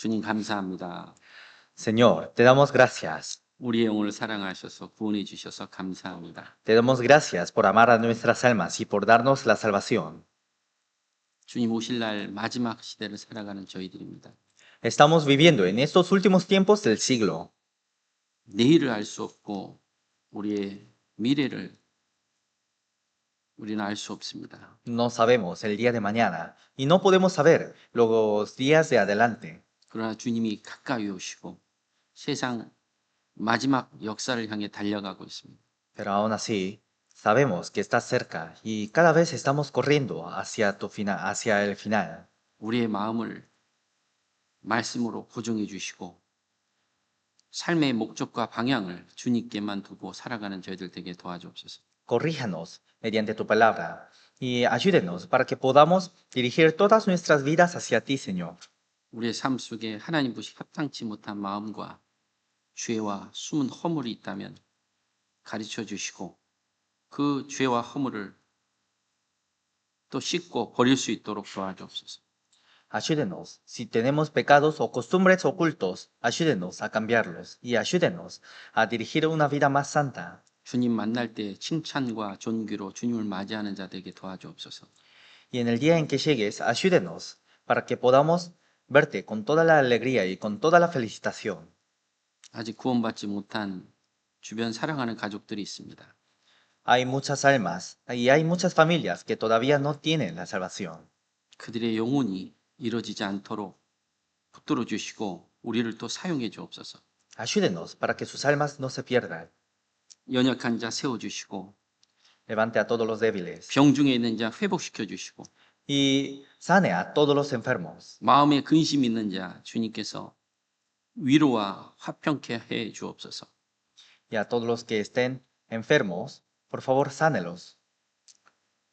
주님 감사합니다. Señor, te damos gracias. 우리의 영혼을 사랑하셔서 구원해 주셔서 감사합니다. Te damos gracias por amar a nuestras almas y por darnos la salvación. 주님 오실 날 마지막 시대를 살아가는 저희들입니다. Estamos viviendo en estos últimos tiempos del siglo. 내일을 알 수 없고 우리의 미래를 우리는 알 수 없습니다. No sabemos el día de mañana y no podemos saber los días de adelante. 그러나 주님이 가까이 오시고 세상 마지막 역사를 향해 달려가고 있습니다. Pero aún así, sabemos que estás cerca y cada vez estamos corriendo hacia el final. 우리의 마음을 말씀으로 고정해 주시고 삶의 목적과 방향을 주님께만 두고 살아가는 저희들 되게 도와주옵소서. Corríjanos mediante tu palabra y ayúdenos para que podamos dirigir todas nuestras vidas hacia ti, Señor. 우리의 삶 속에 하나님 보시 합당치 못한 마음과 죄와 숨은 허물이 있다면 가르쳐 주시고 그 죄와 허물을 또 씻고 버릴 수 있도록 도와주옵소서. Ayúdenos, si tenemos pecados o costumbres ocultos, ayúdenos a cambiarlos y ayúdenos a dirigir una vida más santa. 주님 만날 때 칭찬과 존귀로 주님을 맞이하는 자들에게 도와주옵소서. Y en el día en que llegues, ayúdenos para que podamos verte con toda la alegría y con toda la felicitación. 아직 구원받지 못한 주변 사랑하는 가족들이 있습니다. Hay muchas almas y hay muchas familias que todavía no tienen la salvación. 그들의 영혼이 이루어지지 않도록 붙들어 주시고 우리를 또 사용해 주옵소서. Ayúdenos para que sus almas no se pierdan. 연약한 자 세워 주시고 Levante a todos los débiles 병 중에 있는 자 회복시켜 주시고 y sane a todos los enfermos. 마음에 근심 있는 자 주님께서 위로와 화평케 해 주옵소서. Y a todos los que estén enfermos, por favor, sánelos.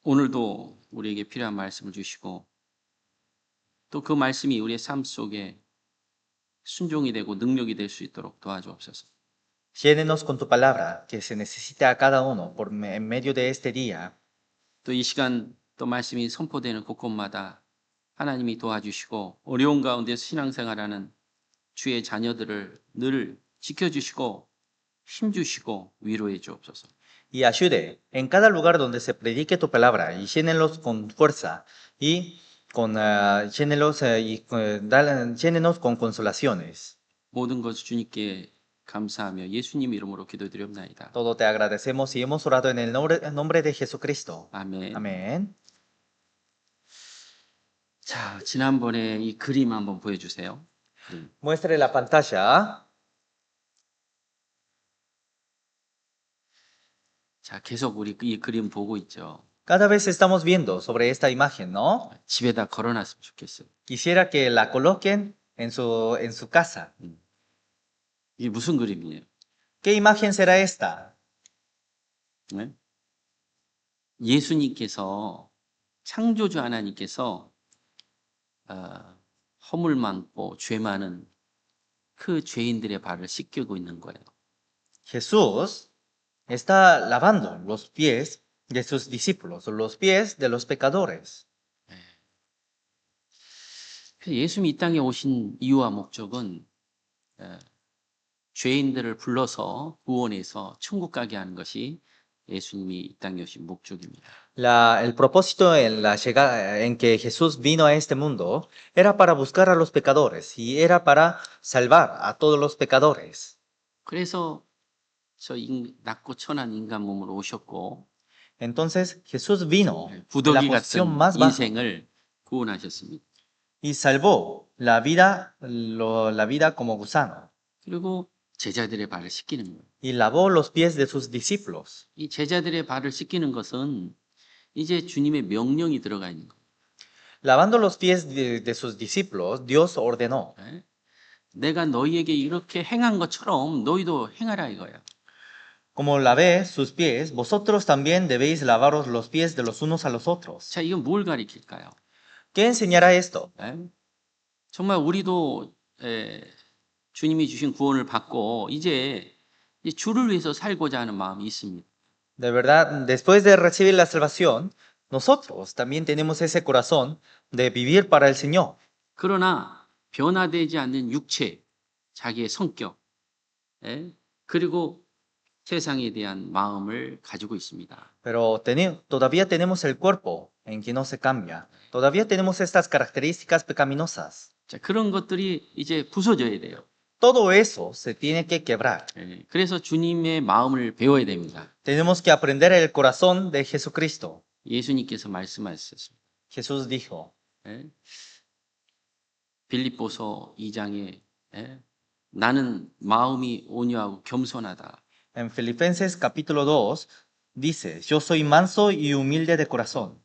오늘도 우리에게 필요한 말씀을 주시고 또 그 말씀이 우리의 삶 속에 순종이 되고 능력이 될 수 있도록 도와주옵소서. Llénenos con tu palabra, que se necesita a cada uno en medio de este día. 또 이 시간 또 말씀이 선포되는 곳곳마다 하나님이 도와주시고 어려운 가운데서 신앙생활하는 주의 자녀들을 늘 지켜주시고 힘주시고 위로해 주옵소서. Y ayude en cada lugar donde se predique tu palabra y llénelos con fuerza y llénenos con consolaciones. 모든 것을 주님께 감사하며 예수님 이름으로 기도드리옵나이다. Todo te agradecemos y hemos orado en el nombre de Jesucristo. 아멘. Amén. 자, 지난번에 이 그림 한번 보여주세요. Muestre la pantalla. 자, 계속 우리 이 그림 보고 있죠. Cada vez estamos viendo sobre esta imagen, ¿no? 집에다 걸어놨으면 좋겠어요. Quisiera que la coloquen en su casa. 이게 무슨 그림이에요? ¿Qué imagen será esta? 네? 예수님께서 창조주 하나님께서 허물 많고 죄 많은 그 죄인들의 발을 씻기고 있는 거예요. Jesús está lavando los pies de sus discípulos, los pies de los pecadores. 그래서 예수님이 이 땅에 오신 이유와 목적은 죄인들을 불러서 구원해서 천국 가게 하는 것이 예수님이 이 땅에 오신 목적입니다. El propósito en que Jesús vino a este mundo era para buscar a los pecadores y era para salvar a todos los pecadores. 그래서 낮고 천한 인간 몸으로 오셨고 Entonces Jesús vino en la 부더기 posición 같은 más baja 인생을 구원하셨습니다. y salvó la vida como gusano 그리고 제자들의 발을 씻기는 거예요. y lavó los pies de sus discípulos. 이 제자들의 발을 씻기는 것은 이제 주님의 명령이 들어가 있는 거예요. Lavando los pies de sus discípulos, Dios ordenó. 네? 내가 너희에게 이렇게 행한 것처럼 너희도 행하라 이거예요. Como lavé sus pies, vosotros también debéis lavaros los pies de los unos a los otros. 자, 이건 뭘 가리킬까요? ¿Qué enseñará esto? 네? 정말 우리도 주님이 주신 구원을 받고 이제 주를 위해서 살고자 하는 마음이 있습니다. De verdad, después de recibir la salvación, nosotros también tenemos ese corazón de vivir para el Señor. 그러나 변화되지 않는 육체, 자기의 성격, 예? 그리고 세상에 대한 마음을 가지고 있습니다. Pero todavía tenemos el cuerpo en que no se cambia. Todavía tenemos estas características pecaminosas. 자, 그런 것들이 이제 부서져야 돼요. Todo eso se tiene que quebrar. 예, 그래서 주님의 마음을 배워야 됩니다. Tenemos que aprender el corazón de Jesucristo. 예수님께서 말씀하셨습니다. Jesús dijo, 예? 빌립보서 2장에 예? 나는 마음이 온유하고 겸손하다. en Filipenses capítulo 2, dice, yo soy manso y humilde de corazón.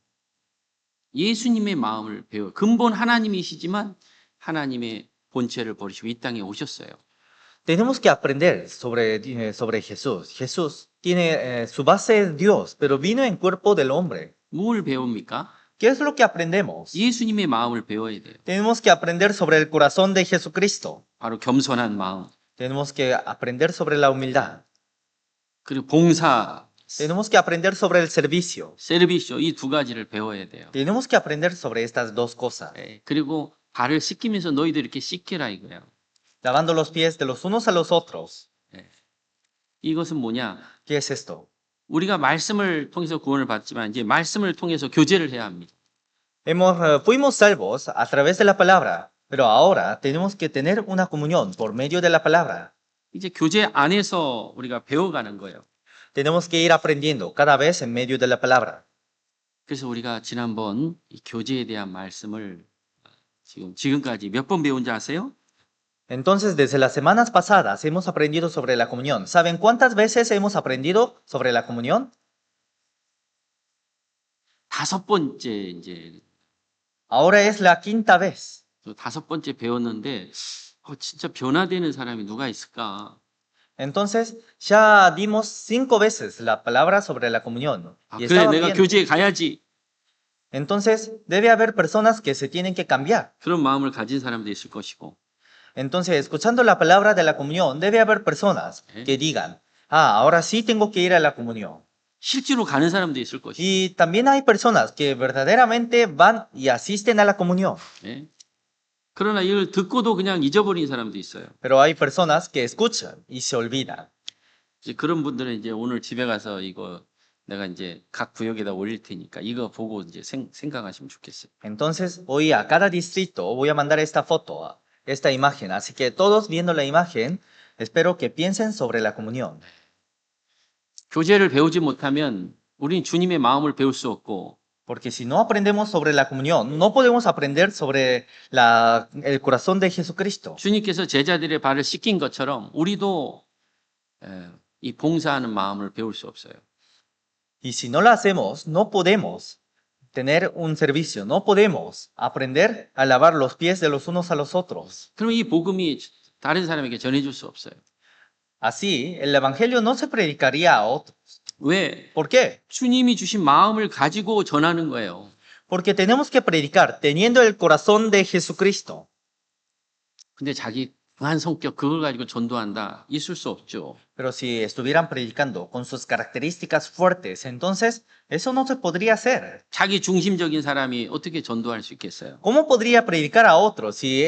예수님의 마음을 배워. 근본 하나님이시지만 하나님의 본체를 버리시고 이 땅에 오셨어요. Tenemos que aprender sobre Jesús. Jesús tiene su base es Dios, pero vino en cuerpo del hombre. 뭘 배웁니까? ¿Qué es lo que aprendemos? 예수님의 마음을 배워야 돼요. Tenemos que aprender sobre el corazón de Jesucristo. 바로 겸손한 마음. Tenemos que aprender sobre la humildad. 그리고 봉사, Tenemos que aprender sobre el servicio. 세르비쇼 이 두 가지를 배워야 돼요. Tenemos que aprender sobre estas dos cosas. 예, 그리고 발을 씻기면서 너희들 이렇게 씻기라 이거예요. Lavando los pies de los unos a los otros. 이것은 뭐냐? ¿Qué es esto? 우리가 말씀을 통해서 구원을 받지만 이제 말씀을 통해서 교제를 해야 합니다. Fuimos salvos a través de la palabra, pero ahora tenemos que tener una comunión por medio de la palabra. 이제 교제 안에서 우리가 배워가는 거예요. Tenemos que ir aprendiendo cada vez en medio de la palabra. 그래서 우리가 지난번 이 교제에 대한 말씀을 지금까지 몇 번 배운지 아세요? Entonces, desde las semanas pasadas hemos aprendido sobre la comunión. ¿Saben cuántas veces hemos aprendido sobre la comunión? 5번째 이제 Ahora es la quinta vez. 5번째 배웠는데 진짜 변화되는 사람이 누가 있을까? Entonces, ya dimos 5 veces la palabra sobre la comunión. 아, Y 그래 estaba 내가 bien. 교제에 가야지. Entonces, debe haber personas que se tienen que cambiar. 그런 마음을 가진 사람도 있을 것이고. Entonces, escuchando la palabra de la comunión, debe haber personas que digan, ahora sí tengo que ir a la comunión. 실제로 가는 사람도 있을 것이고. Y también hay personas que verdaderamente van y asisten a la comunión. 예? 그러나 이걸 듣고도 그냥 잊어버린 사람도 있어요. Pero hay personas que escuchan y se olvidan. 이제 그런 분들은 이제 오늘 집에 가서 이거 내가 이제 각 구역에다 올릴 테니까 이거 보고 이제 생각하시면 좋겠어요. Entonces, hoy a cada distrito voy a mandar esta foto, esta imagen. Así que todos viendo la imagen, espero que piensen sobre la comunión. 교제를 배우지 못하면 우린 주님의 마음을 배울 수 없고 Porque si no aprendemos sobre la comunión, no podemos aprender sobre el corazón de Jesucristo. 주님께서 제자들의 발을 씻긴 것처럼 우리도 이 봉사하는 마음을 배울 수 없어요. Y si no lo hacemos, no podemos tener un servicio, no podemos aprender a lavar los pies de los unos a los otros. 그럼 이 복음이 다른 사람에게 전해줄 수 없어요. Así, el evangelio no se predicaría a otros. 왜? ¿Por qué? 주님이 주신 마음을 가지고 전하는 거예요. Porque tenemos que predicar teniendo el corazón de Jesucristo. 근데 자기 강한 성격 그걸 가지고 전도한다. 있을 수 없죠. Pero si estuvieran predicando con sus características fuertes, entonces eso no se podría hacer. 자기 중심적인 사람이 어떻게 전도할 수 있겠어요? ¿Cómo podría predicar a otros si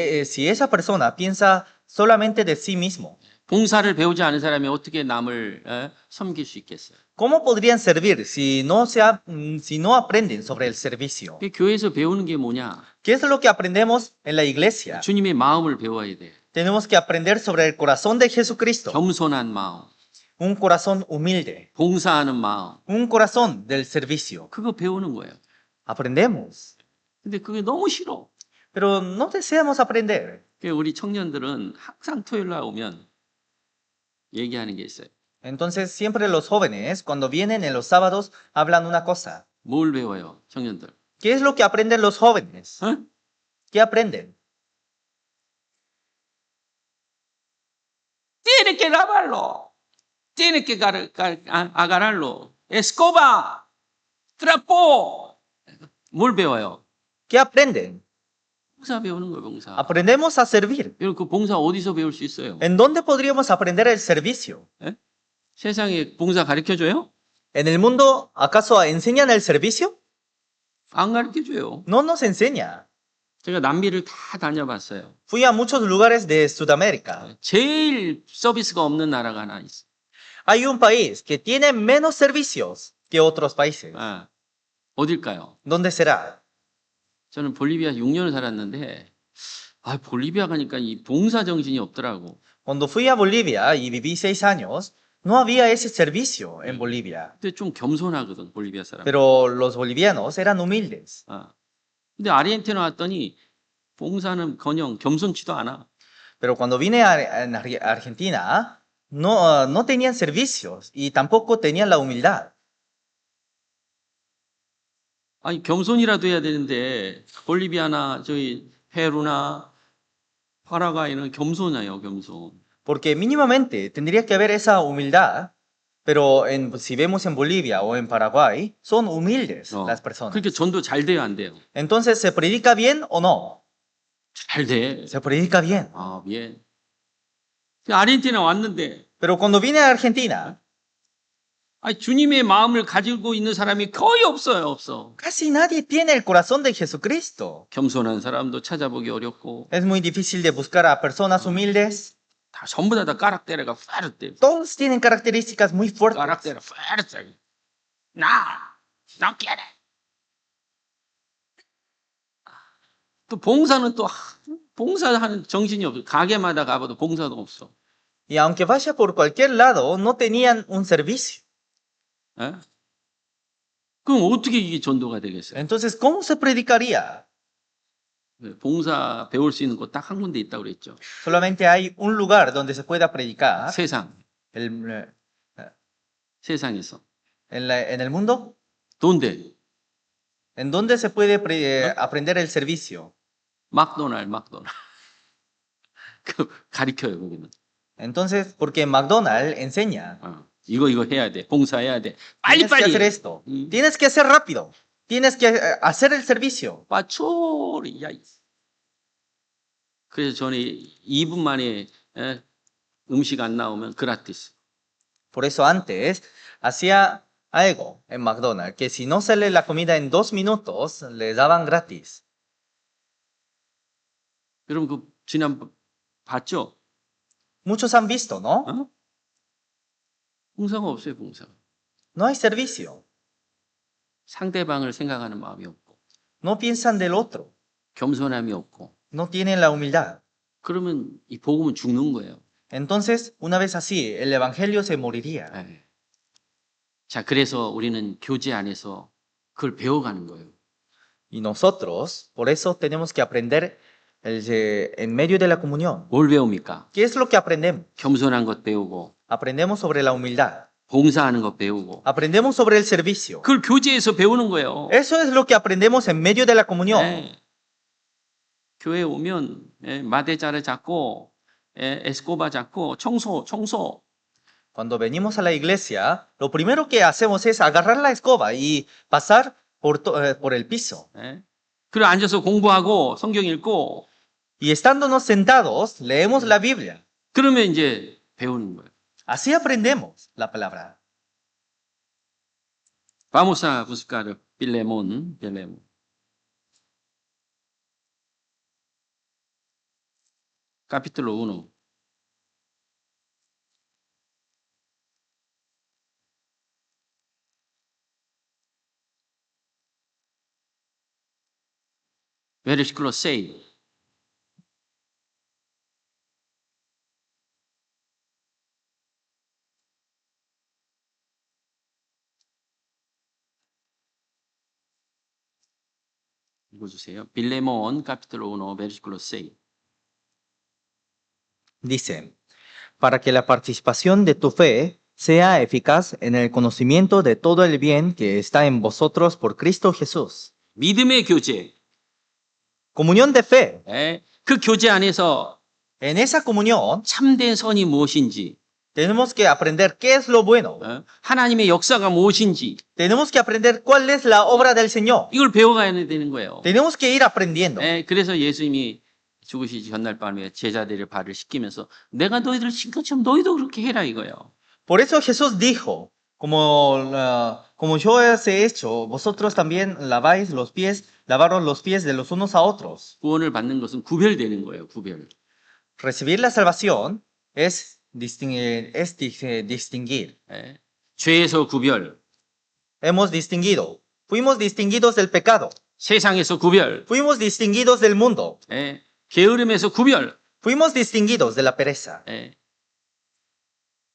esa persona piensa solamente de sí mismo? 봉사를 배우지 않은 사람이 어떻게 남을 섬길 수 있겠어요? ¿Cómo podrían servir si no aprenden sobre el servicio? 그 교회에서 배우는 게 뭐냐? ¿Qué es lo que aprendemos en la iglesia? 주님의 마음을 배워야 돼. Tenemos que aprender sobre el corazón de Jesucristo, 겸손한 마음, un corazón humilde, 봉사하는 마음. un corazón del servicio. 그거 배우는 거예요. Aprendemos, 근데 그게 너무 싫어. pero no deseamos aprender. 그러니까 우리 청년들은 항상 토요일 날 오면 얘기하는 게 있어요. Entonces siempre los jóvenes, cuando vienen en los sábados, hablan una cosa. 뭘 배워요, 청년들? ¿Qué es lo que aprenden los jóvenes? 어? ¿Qué aprenden? Tiene que lavarlo. Tiene que agarrarlo. Escoba. trapo. 뭘 배워요? ¿Qué aprenden? 봉사 배우는 거예요, 봉사. Aprendemos a servir. 여러분, 그 봉사 어디서 배울 수 있어요? ¿En dónde podríamos aprender el servicio? 세상에 봉사 가르쳐줘요? ¿En el mundo acaso enseñan el servicio? 안 가르쳐줘요. No nos enseña. 제가 남미를 다 다녀봤어요. Fui a muchos lugares de Sudamérica. 제일 서비스가 없는 나라가 하나 있어. Hay un país que tiene menos servicios que otros países. 아, 어딜까요? ¿Dónde será? 저는 볼리비아 6년을 살았는데, 볼리비아 가니까 이 봉사 정신이 없더라고. Cuando fui a Bolivia y viví 6 años, no había ese servicio en Bolivia. 근데 좀 겸손하거든, 볼리비아 사람. Pero los bolivianos eran humildes. 근데 아르헨티나 왔더니 봉사는커녕 겸손치도 않아. Pero cuando vine en Argentina, no tenían servicios y tampoco tenían la humildad. 아니 겸손이라도 해야 되는데 볼리비아나 저희 페루나 파라과이는 겸손해요, 겸손. Porque mínimamente tendría que haber esa humildad, pero si vemos en Bolivia o en Paraguay, son humildes las personas. 그렇게 전도 잘 돼요, 안 돼요? Entonces, ¿se predica bien o no? 잘 돼. Se predica bien. bien. 아르헨티나 왔는데 Pero cuando vine a Argentina, 주님의 마음을 가지고 있는 사람이 거의 없어. casi nadie tiene el corazón de Jesucristo. 겸손한 사람도 찾아보기 어렵고 Es muy difícil de buscar a personas humildes. 다 전부 다 까락대레가 파르대. Todos tienen características muy fuertes. 까락대레 파르대. 나 quiere. 또 봉사는 또 봉사하는 정신이 없어. 가게마다 가봐도 봉사도 없어. Y aunque vaya por cualquier lado, no tenían un servicio. 에? 그럼 어떻게 이게 전도가 되겠어요? Entonces, ¿cómo se predicaría? 봉사 배울 수 있는 곳 딱 한 군데 있다고 그랬죠. Solamente hay un lugar donde se pueda predicar. 세상. El, 세상에서. en el mundo. ¿Dónde? ¿En dónde se puede aprender el servicio? 막도날드. 그 가르쳐요, 거기는. Entonces, porque McDonald's enseña. 이거 해야 돼. 봉사해야 돼. Tienes que hacer esto. Tienes que hacer rápido. Tienes que hacer el servicio. 빠초리. 그래서 저는 2분 만에 음식 안 나오면 그라티스. Por eso antes hacía algo en McDonald's, que si no sale la comida en 2 minutos, le daban gratis. 여러분 그 지난 봤죠? Muchos han visto, ¿no? 봉사가 없어요, 봉사. No hay servicio. 상대방을 생각하는 마음이 없고, No piensan del otro. 겸손함이 없고, No tienen la humildad. 그러면 이 복음은 죽는 거예요. Entonces, una vez así, el evangelio se moriría. 자, 그래서 우리는 교제 안에서 그걸 배워가는 거예요. Y nosotros, por eso tenemos que aprender en medio de la comunión. 뭘 배웁니까? ¿Qué es lo que aprendemos? 겸손한 것 배우고, Aprendemos sobre la humildad. 봉사하는 것 배우고, Aprendemos sobre el servicio. 그걸 교제에서 배우는 거예요. Eso es lo que aprendemos en medio de la comunión. 교회 오면 마대자를 잡고 에스코바 잡고 청소. Cuando venimos a la iglesia, lo primero que hacemos es agarrar la escoba y pasar por el piso. 그리고 앉아서 공부하고 성경 읽고. Y estándonos sentados, leemos la Biblia. 그러면 이제 배우는 거예요. Así aprendemos la palabra. Vamos a buscar Filemón. Capítulo 1. Versículo 6. 읽어주세요. Filemón, capítulo 1, versículo 6. Dice, para que la participación de tu fe sea eficaz en el conocimiento de todo el bien que está en vosotros por Cristo Jesús. 믿음의 교제. Comunión de fe. 그 교제 안에서 En esa comunión 참된 선이 무엇인지, tenemos que aprender qué es lo bueno. 하나님의 역사가 무엇인지, Tenemos que aprender cuál es la obra del Señor. 이걸 배워가야 되는 거예요. Tenemos que ir aprendiendo. 그래서 예수님이 죽으시기 전날 밤에 제자들의 발을 씻기면서 내가 너희들을 신 것처럼 너희도 그렇게 해라 이거예요. Por eso Jesús dijo, como Como yo os he hecho, vosotros también lavaros los pies de los unos a otros. 구원을 받는 것은 구별되는 거예요. 구별. Recibir la salvación es distinguir. 예. 죄에서 구별, Hemos distinguido. Fuimos distinguidos del pecado. 세상에서 구별, Fuimos distinguidos del mundo. 예. 게으름에서 구별. Fuimos distinguidos de la pereza. 예.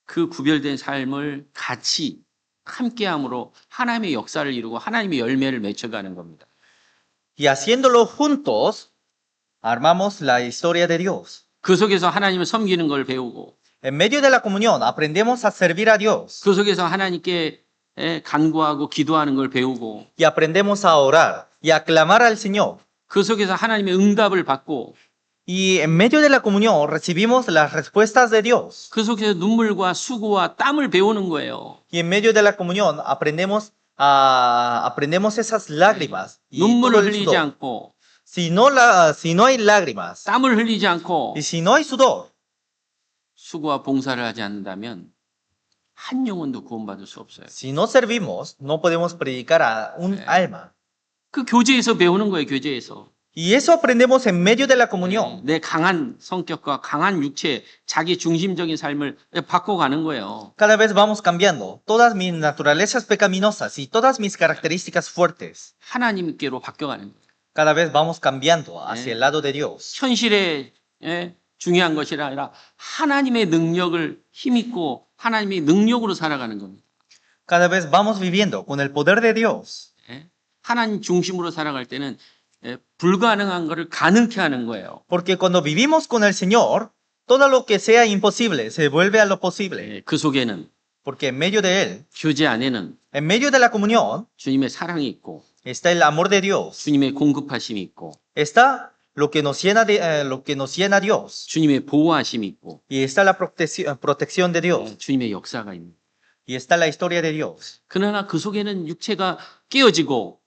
그 구별된 삶을 같이 함께함으로 하나님의 역사를 이루고 하나님의 열매를 맺혀가는 겁니다. Y haciéndolo juntos, armamos la historia de Dios. 그 속에서 하나님을 섬기는 걸 배우고 En medio de la comunión, aprendemos a servir a Dios. 그 속에서 하나님께 간구하고 기도하는 걸 배우고 Y aprendemos a orar y a clamar al Señor. 그 속에서 하나님의 응답을 받고 Y en medio de la comunión recibimos las respuestas de Dios. 그 속에서 눈물과 수고와 땀을 배우는 거예요. Y en medio de la comunión aprendemos esas lágrimas y todo 눈물을 el 흘리지 sudor. 않고 Si no hay lágrimas 땀을 흘리지 않고 y si no hay sudor, 수고와 봉사를 하지 않는다면 한 영혼도 구원받을 수 없어요. si no servimos, no podemos predicar a un alma. 그 교제에서 배우는 거예요. 교제에서. Y eso aprendemos en medio de la comunión. 내 강한 성격과 강한 육체, 자기 중심적인 삶을 바꿔가는 거예요. Cada vez vamos cambiando todas mis naturalezas pecaminosas y todas mis características fuertes. 하나님께로 바뀌어가는 거예요. Cada vez vamos cambiando hacia el lado de Dios. 현실에 중요한 것이 아니라 하나님의 능력을 힘입고 하나님의 능력으로 살아가는 겁니다. Cada vez vamos viviendo con el poder de Dios. 하나님 중심으로 살아갈 때는 불가능한 것을 가능케 하는 거예요. Porque cuando vivimos con el Señor, todo lo que sea imposible se vuelve a lo posible. 그 속에는 Porque en medio de Él, 교제 안에는 en medio de la comunión, 주님의 사랑이 있고 está el amor de Dios. 주님의 공급하심이 있고 Está lo que nos llena Dios. 주님의 보호하심이 있고 Y está la protección de Dios. 주님의 역사가 있는. Y está la historia de Dios. 그러나 그 속에는 육체가 깨어지고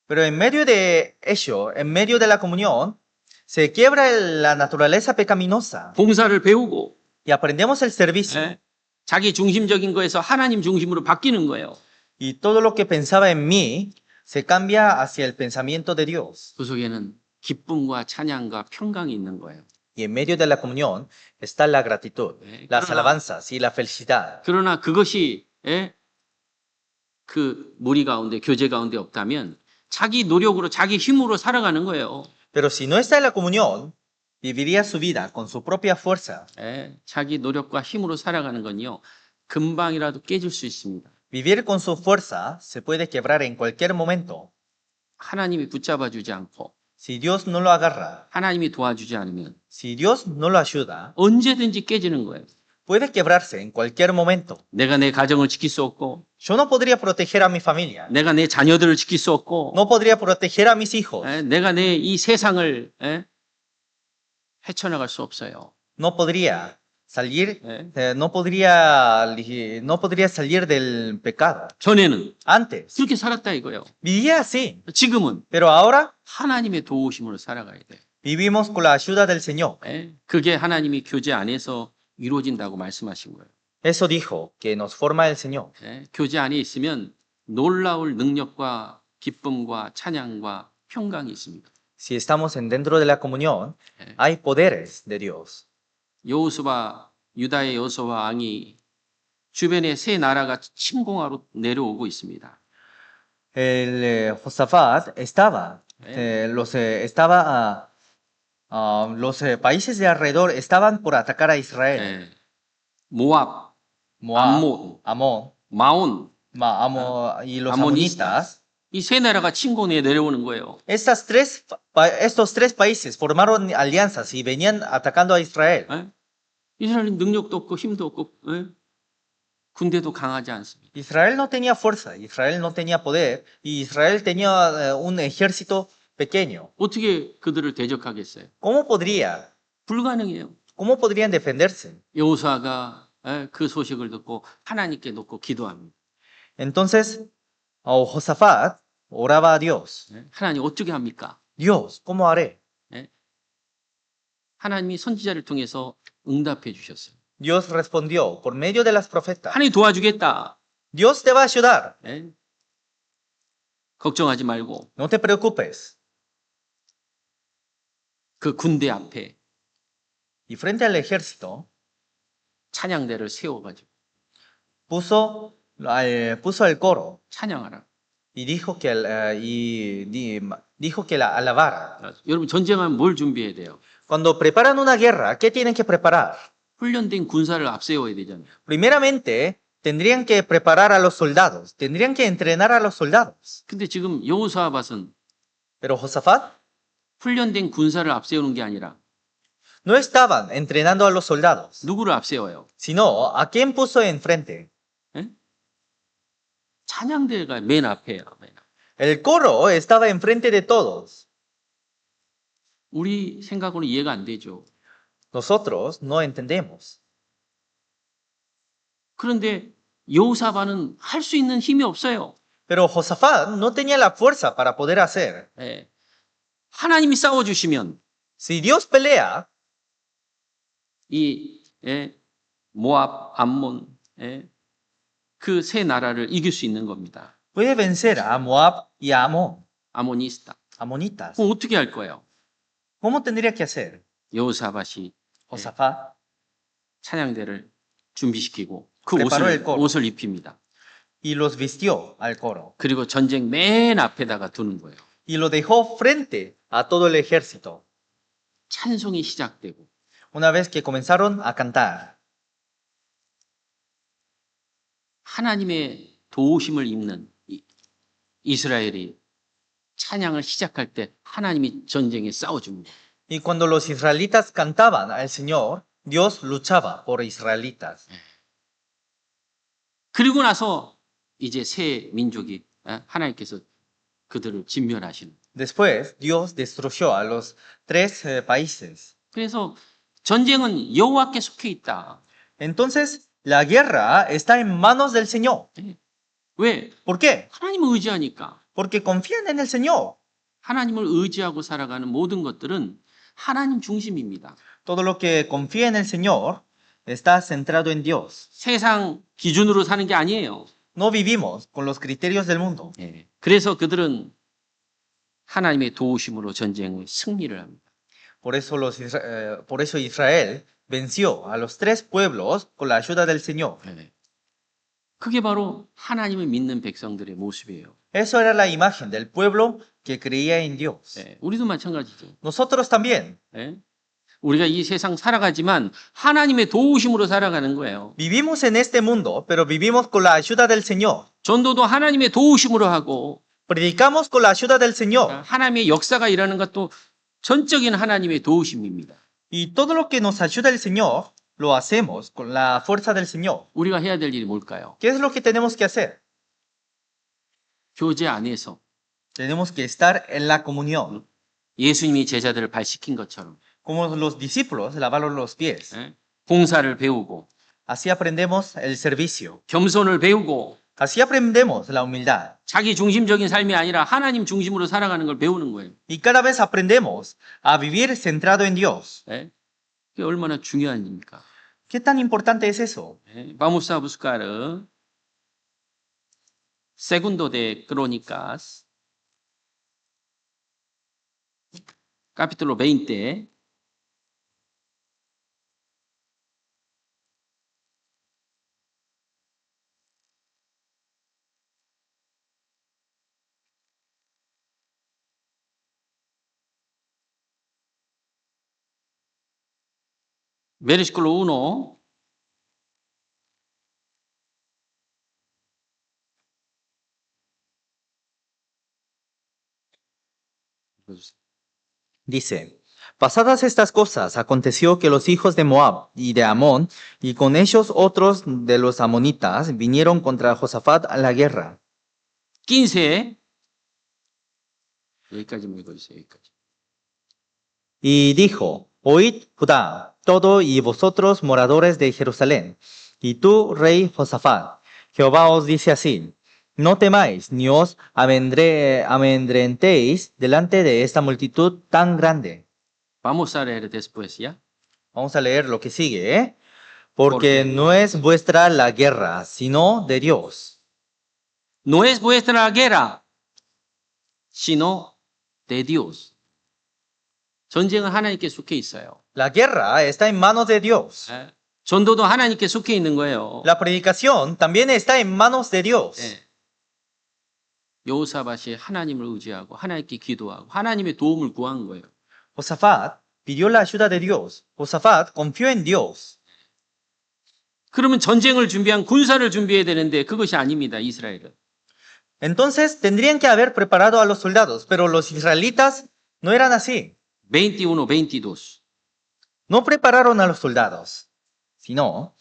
Pero en medio de ello, en medio de la comunión, se quiebra la naturaleza pecaminosa 봉사를 배우고 y aprendemos el servicio. 자기 중심적인 거에서 하나님 중심으로 바뀌는 거예요. Y todo lo que pensaba en mí se cambia hacia el pensamiento de Dios. 그 속에는 기쁨과 찬양과 평강이 있는 거예요. Y en medio de la comunión está la gratitud, las alabanzas y la felicidad. 그러나 그것이 그 무리 가운데 교제 가운데 없다면 자기 노력으로 자기 힘으로 살아가는 거예요. Pero si no está en la comunión, viviría su vida con su propia fuerza. 자기 노력과 힘으로 살아가는 건요. 금방이라도 깨질 수 있습니다. Vivir con su fuerza se puede quebrar en cualquier momento. 하나님이 붙잡아 주지 않고 Si Dios no lo agarra, 하나님이 도와주지 않으면 si Dios no lo ayuda, 언제든지 깨지는 거예요. puede quebrarse en cualquier momento. 내가 내 가정을 지킬 수 없고 Yo no podría proteger a mi familia. 내가 내 자녀들을 지킬 수 없고 No podría proteger a mis hijos. 내가 내 이 세상을 헤쳐나갈 수 없어요. No podría salir, 네. no podría salir del pecado. 전에는 Antes 그렇게 살았다 이거예요. vivía así, 지금은 pero ahora 하나님의 도우심으로 살아가야 돼요. vivimos con la ayuda del Señor. 그게 하나님이 교제 안에서 이루어진다고 말씀하신 거예요. Eso dijo que nos forma el Señor. 교제 안에 있으면 놀라울 능력과 기쁨과 찬양과 평강이 있습니다. Si estamos dentro de la comunión, hay poderes de Dios. 여호수아 유다의 여호수아 왕이 주변에 세 나라가 침공하러 내려오고 있습니다. El Josafat los países de alrededor estaban por atacar a Israel. 모압, Moab, Amón, 마온 y los amonitas. 이 세 나라가 침공에 내려오는 거예요. Estos tres países formaron alianzas y venían atacando a Israel. 이스라엘은 능력도 없고 힘도 없고 군대도 강하지 않습니다. Israel no tenía fuerza, Israel no tenía poder y Israel tenía un ejército pequeño. 어떻게 그들을 대적하겠어요? ¿Cómo 불가능해요. podrían defenderse? 여호수아가 그 소식을 듣고 하나님께 놓고 기도합니다. Entonces, Josafat oraba a Dios. 하나님 어떻게 합니까? Dios, ¿cómo haré? 하나님이 선지자를 통해서 응답해 주셨어요. Dios respondió por medio de las profetas. 하나님 도와주겠다. Dios te va a ayudar. 걱정하지 말고 No te preocupes. 그 군대 앞에 Y frente al ejército 찬양대를 세워가지고 puso el coro 찬양하라. y dijo que, dijo que la alabara. 여러분 전쟁하면 뭘 준비해야 돼요? Cuando preparan una guerra, ¿qué tienen que preparar? 훈련된 군사를 앞세워야 되잖아요. Primeramente, tendrían que preparar a los soldados, tendrían que entrenar a los soldados. 근데 지금 여호사밧은 Pero Josafat 훈련된 군사를 앞세우는 게 아니라 no estaban entrenando a los soldados, 누구를 앞세워요? sino a quién puso enfrente. 예? 찬양대가 맨 앞에요. 맨 앞에. El coro estaba enfrente de todos. 우리 생각으로는 이해가 안 되죠. Nosotros no entendemos. 그런데 여호사밧은 할 수 있는 힘이 없어요. Pero Josafat no tenía la fuerza para poder hacer. 예. 하나님이 싸워주시면 Si Dios pelea, 이 모압, 암몬 그 세 나라를 이길 수 있는 겁니다. puede vencer a Moab y a Amón, 아모니스타. amonitas. 그럼 어떻게 할 거예요? ¿Cómo tendría que hacer? 여호사밧이 Josafat 찬양대를 준비시키고 그 Preparó el coro. 옷을 입힙니다. y los vistió al coro 그리고 전쟁 맨 앞에다가 두는 거예요. y lo dejó frente a todo el ejército. 찬송이 시작되고 Una vez que comenzaron a cantar, 하나님의 도우심을 입는 이스라엘이 찬양을 시작할 때 하나님이 전쟁에 싸워줍니다. y cuando los israelitas cantaban al Señor, Dios luchaba por israelitas. 그리고 나서 이제 새 민족이 하나님께서 그들을 진멸하시는. Después, Dios destruyó a los tres países. 그래서 전쟁은 여호와께 속해 있다. Entonces, la guerra está en manos del Señor. 왜? ¿Por qué? 하나님을 의지하니까. Porque confían en el Señor. 하나님을 의지하고 살아가는 모든 것들은 하나님 중심입니다. Todo lo que confía en el Señor está centrado en Dios. 세상 기준으로 사는 게 아니에요. No vivimos con los criterios del mundo. 그래서 그들은 하나님의 도우심으로 전쟁의 승리를 합니다. Por eso Israel venció a los tres pueblos con la ayuda del Señor. 그게 바로 하나님을 믿는 백성들의 모습이에요. Eso era la imagen del pueblo que creía en Dios. 우리도 마찬가지죠. Nosotros también 우리가 이 세상 살아가지만 하나님의 도우심으로 살아가는 거예요. vivimos en este mundo, pero vivimos con la ayuda del Señor. 전도도 하나님의 도우심으로 하고 Predicamos con la ayuda del Señor. 하나님의 역사가 일하는 것도 전적인 하나님의 도우심입니다. Y todo lo que nos ayuda el Señor, lo hacemos con la fuerza del Señor. 우리가 해야 될 일이 뭘까요? ¿Qué es lo que tenemos que hacer? 교제 안에서 Tenemos que estar en la comunión. 예수님이 제자들을 발시킨 것처럼 Como los discípulos lavaron los pies. 봉사를 배우고 Así aprendemos el servicio. 겸손을 배우고 Así aprendemos la humildad. 자기 중심적인 삶이 아니라 하나님 중심으로 살아가는 걸 배우는 거예요. Y cada vez aprendemos a vivir centrado en Dios. 그게 얼마나 중요한 일입니까? ¿Qué tan importante es eso? Vamos a buscar Segundo de Crónicas, capítulo 20. Versículo 1. Dice, pasadas estas cosas, aconteció que los hijos de Moab y de Amón, y con ellos otros de los amonitas, vinieron contra Josafat a la guerra. 15. 여기까지만 읽어주세요. 여기까지. Y dijo, oíd Judá, todo y vosotros moradores de Jerusalén, y tú, rey Josafat, Jehová os dice así, no temáis ni os amedrentéis delante de esta multitud tan grande. Vamos a leer después, ¿ya? Vamos a leer lo que sigue, ¿eh? Porque no es vuestra la guerra, sino de Dios. No es vuestra guerra. sino de Dios. 전쟁은 하나님께 속해 있어요. La guerra está en manos de Dios. 예. 전도도 하나님께 속해 있는 거예요. La predicación también está en manos de Dios. 예. 여호사밧이 하나님을 의지하고 하나님께 기도하고 하나님의 도움을 구한 거예요. Josafat pidió la ayuda de Dios. Josafat confió en Dios. 그러면 전쟁을 준비한 군사를 준비해야 되는데 그것이 아닙니다. 이스라엘은. Entonces tendrían que haber preparado a los soldados, pero los israelitas no eran así. 21, 22. No prepararon a los soldados, sino,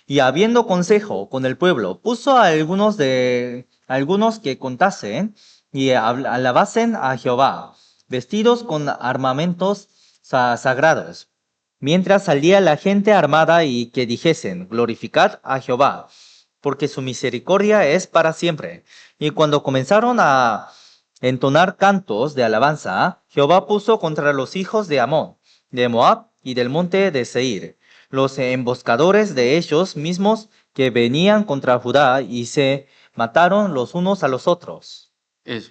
y habiendo consejo con el pueblo, puso a algunos que contasen y alabasen a Jehová, vestidos con armamentos sagrados, mientras salía la gente armada y que dijesen, glorificad a Jehová, porque su misericordia es para siempre. Y cuando comenzaron a entonar cantos de alabanza, Jehová puso contra los hijos de Amón, de Moab y del monte de Seir, los emboscadores de ellos mismos que venían contra Judá y se mataron los unos a los otros. 예.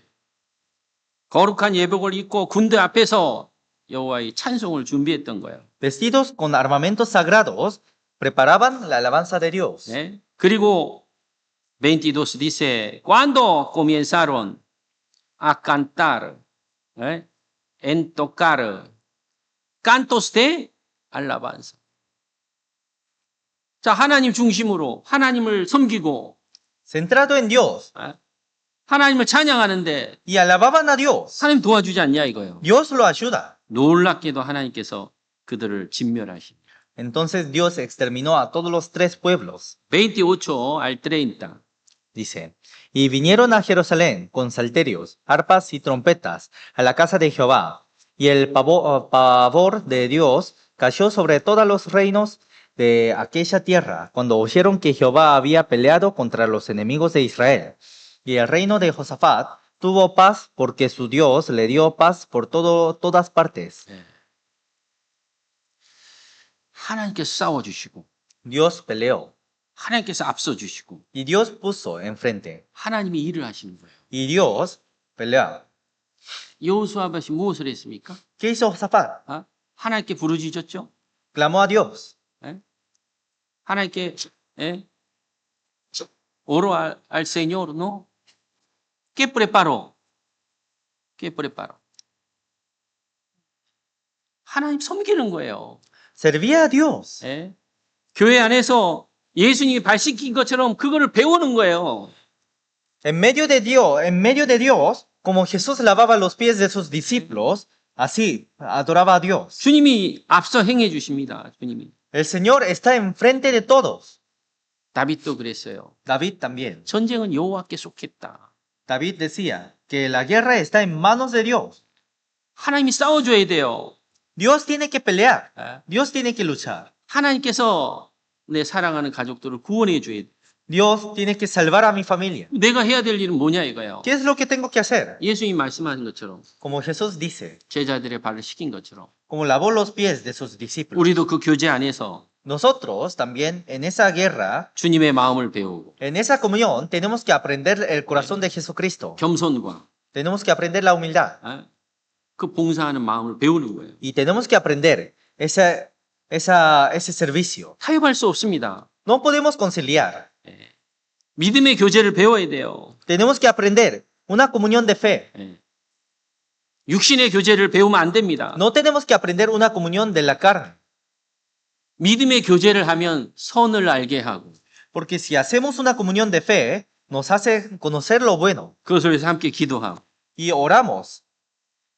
거룩한 예복을 입고 군대 앞에서 여호와의 찬송을 준비했던 거예요. Vestidos con armamentos sagrados, preparaban la alabanza de Dios. 예. 그리고 22 dice, cuando comenzaron a cantar, en tocar cantos de alabanza. 자, 하나님 중심으로 하나님을 섬기고 Centrado en Dios, 하나님을 찬양하는데 y alababan a Dios. 하나님 도와주지 않냐 이거예요. Dios lo ayuda. 놀랍게도 하나님께서 그들을 진멸하십니다. Entonces Dios exterminó a todos los tres pueblos. 28 al 30. Dice, y vinieron a Jerusalén con salterios, arpas y trompetas a la casa de Jehová, y el pavor de Dios cayó sobre todos los reinos de aquella tierra, cuando oyeron que Jehová había peleado contra los enemigos de Israel. Y el reino de Josafat tuvo paz porque su Dios le dio paz por todas partes. 하나님께서 싸워주시고 Dios peleó, 하나님께서 앞서주시고 y Dios puso enfrente, 하나님이 일을 하시는 거예요. y Dios peleó. 여호수아밧이 무엇을 했습니까? ¿Qué hizo Josafat? 하나님께 부르짖었죠. Clamó a Dios. 하나님께 oro al Señor, ¿no? ¿Qué preparó? ¿Qué preparó? 하나님 섬기는 거예요. Servía a Dios. 예? 교회 안에서 예수님이 발 씻긴 것처럼 그거를 배우는 거예요. En medio de Dios, como Jesús lavaba los pies de sus discípulos, así adoraba a Dios. 주님이 앞서 행해 주십니다. 주님이. El Señor está enfrente de todos. 다윗도 그랬어요. David también. 전쟁은 여호와께 속했다. David decía que la guerra está en manos de Dios. 하나님이 싸워줘야 돼요. Dios tiene que pelear. 예? Dios tiene que luchar. 하나님께서 내 사랑하는 가족들을 구원해 줘야 돼. Dios tiene que salvar a mi familia. 내가 해야 될 일은 뭐냐 이거예요. ¿Qué es lo que tengo que hacer? 예수님이 말씀하신 것처럼 Como Jesús dice, 제자들의 발을 씻긴 것처럼 como lavó los pies de sus discípulos. 우리도 그 교제 안에서 Nosotros también en esa guerra, 주님의 마음을 배우고 en esa comunión, tenemos que aprender el corazón de Jesucristo. 겸손과 Tenemos que aprender la humildad. 그 봉사하는 마음을 배우는 거예요. Y tenemos que aprender ese servicio. 타협할 수 없습니다. No podemos conciliar. 믿음의 교제를 배워야 돼요. Tenemos que aprender una comunión de fe. 육신의 교제를 배우면 안 됩니다. No tenemos que aprender una comunión de la carne. 믿음의 교제를 하면 선을 알게 하고 Porque si hacemos una comunión de fe, nos hace conocer lo bueno. 그것을 위해서 함께 기도하고 Y oramos.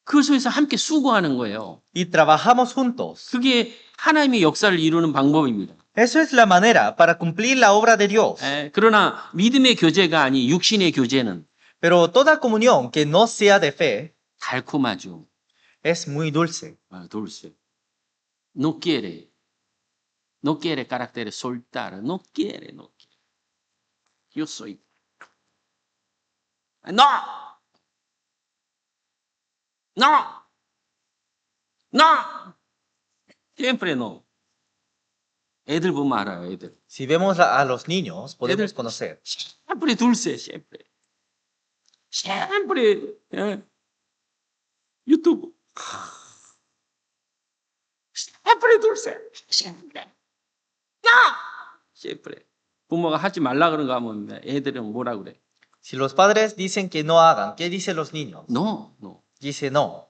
그것을 위해서 함께 수고하는 거예요. Y trabajamos juntos. 그게 하나님의 역사를 이루는 방법입니다. Eso es la manera para cumplir la obra de Dios. 그러나 믿음의 교제가 아닌 육신의 교제는 Pero toda comunión que no sea de fe 달콤하죠. es muy dulce. dulce. No quiere. No quiere carácter soltar. No quiere. Yo soy. No. No. No. Siempre no. 애들 보면 알아요, 애들. Si vemos a los niños, podemos conocer. Siempre dulce, siempre. Siempre. 유튜브. 시empre dulce. siempre. 야! siempre. 부모가 하지 말라 그런 거 하면 애들은 뭐라 그래? Si los padres dicen que no hagan, ¿qué dicen los niños? No, no. Dice no.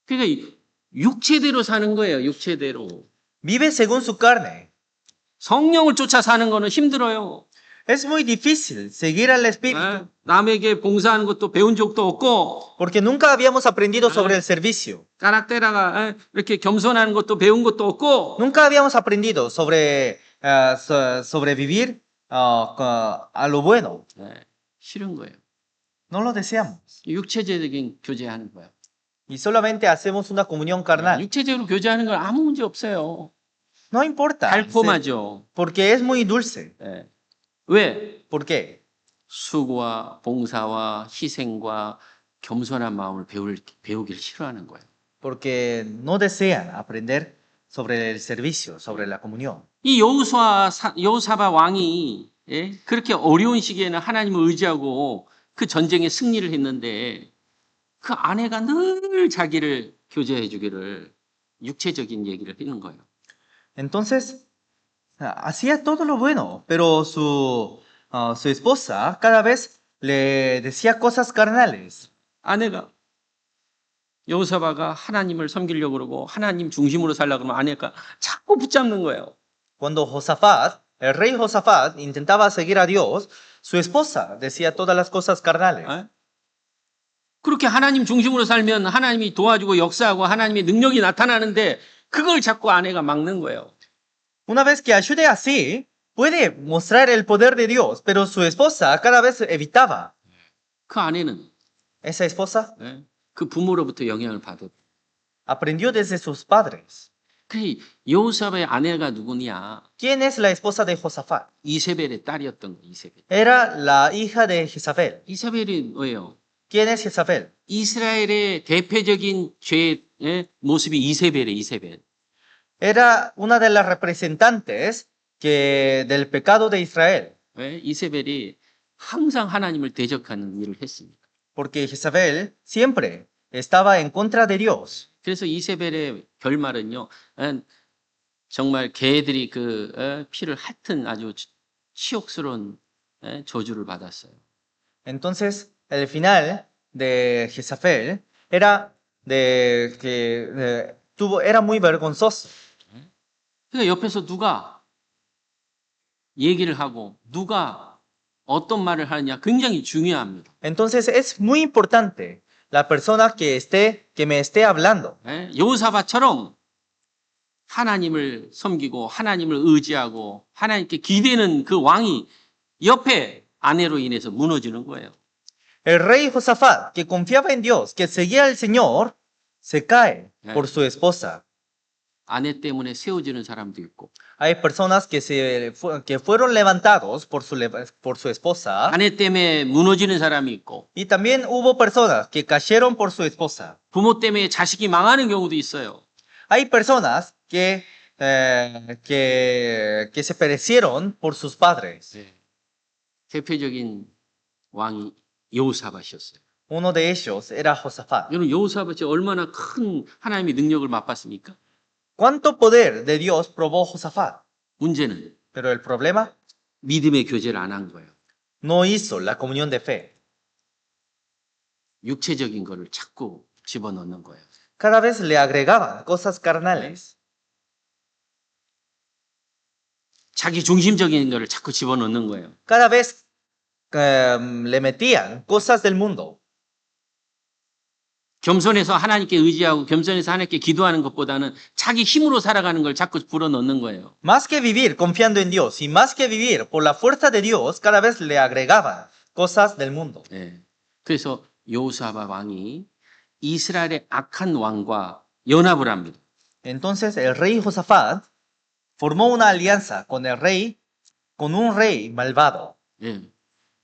그러니까 육체대로 사는 거예요. 육체대로. Vive según su carne. 성령을 쫓아 사는 거는 힘들어요. Es muy difícil seguir al Espíritu 예? 남에게 봉사하는 것도 배운 적도 없고 porque nunca habíamos aprendido sobre el servicio. 까락테라가 이렇게 겸손하는 것도 배운 것도 없고 Nunca habíamos aprendido sobre sobrevivir a lo bueno. 예, 싫은 거예요. No lo deseamos. 육체적인 교제하는 거예요. Y solamente hacemos una comunión carnal. 육체적으로 교제하는 건 아무 문제 없어요. No importa. 달콤하죠. Porque es muy dulce. 예. 왜? ¿Por qué? 수고와 봉사와 희생과 겸손한 마음을 배우길 싫어하는 거예요. Porque no desean aprender sobre el servicio, sobre la comunión. 이 여호사밧 왕이 예? 그렇게 어려운 시기에는 하나님을 의지하고 그 전쟁에 승리를 했는데 그 아내가 늘 자기를 교제해 주기를 육체적인 얘기를 하는 거예요. Entonces, hacía todo lo bueno, pero su esposa cada vez le decía cosas carnales. 아내가 여호사밧가 하나님을 섬기려고 그러고 하나님 중심으로 살려고 그러면 아내가 자꾸 붙잡는 거예요. Cuando el rey Josafat intentaba seguir a Dios, su esposa decía todas las cosas carnales. 예? 그렇게 하나님 중심으로 살면 하나님이 도와주고 역사하고 하나님의 능력이 나타나는데 그걸 자꾸 아내가 막는 거예요. Una vez que ayude así, puede mostrar el poder de Dios, pero su esposa cada vez evitaba. 그 아내는 Esa esposa 예? 그 부모로부터 영향을 받았. aprendió desde sus padres. 그 여호사밧의 아내가 누구냐? ¿Quién es la esposa de Josafat? 이세벨의 딸이었던 거. 이세벨. Era la hija de Jezabel. 이세벨이 뭐예요? ¿Quién es Jezabel? 이스라엘의 대표적인 죄의 모습이 이세벨이에요. 이세벨. Era una de las representantes del pecado de Israel, 왜? 이세벨이 항상 하나님을 대적하는 일을 했습니다. porque Jezabel siempre estaba en contra de Dios. 그래서 이세벨의 결말은요, 정말 개들이 그 피를 핥은 아주 치욕스러운 저주를 받았어요. Entonces, el final de Jezabel era era muy vergonzoso. 그러니까 옆에서 누가 얘기를 하고 누가 어떤 말을 하느냐 굉장히 중요합니다. Entonces, es muy importante la persona que me esté hablando. 여호사밧처럼 하나님을 섬기고 하나님을 의지하고 하나님께 기대는 그 왕이 옆에 아내로 인해서 무너지는 거예요. El rey Josafat, que confiaba en Dios, que seguía al Señor, se cae por su esposa. 아내 때문에 세워지는 사람도 있고 Hay personas que fueron levantados por su esposa 아내 때문에 무너지는 사람이 있고 y también hubo personas que cayeron por su esposa. 부모 때문에 자식이 망하는 경우도 있어요. Hay personas que se perecieron por sus padres. 대표적인 왕이 여호사밧이었어요. Uno de ellos era Josafat. 여러분 여호사밧이 얼마나 큰 하나님의 능력을 맛봤습니까? ¿Cuánto poder de Dios probó Josafat? 문제는 Pero el problema, 믿음의 교제를 안 한 거예요. no hizo la comunión de fe. 육체적인 거를 자꾸 집어넣는 거예요. Cada vez le agregaban cosas carnales. 자기 중심적인 거를 자꾸 집어넣는 거예요. Cada vez le metían cosas del mundo. 겸손해서 하나님께 의지하고 겸손해서 하나님께 기도하는 것보다는 자기 힘으로 살아가는 걸 자꾸 불어넣는 거예요. Más que vivir confiando en Dios y más que vivir por la fuerza de Dios, cada vez le agregaban cosas del mundo. 그래서 여호사밧 왕이 이스라엘의 악한 왕과 연합을 합니다. Entonces el rey Josafat formó una alianza con un rey malvado.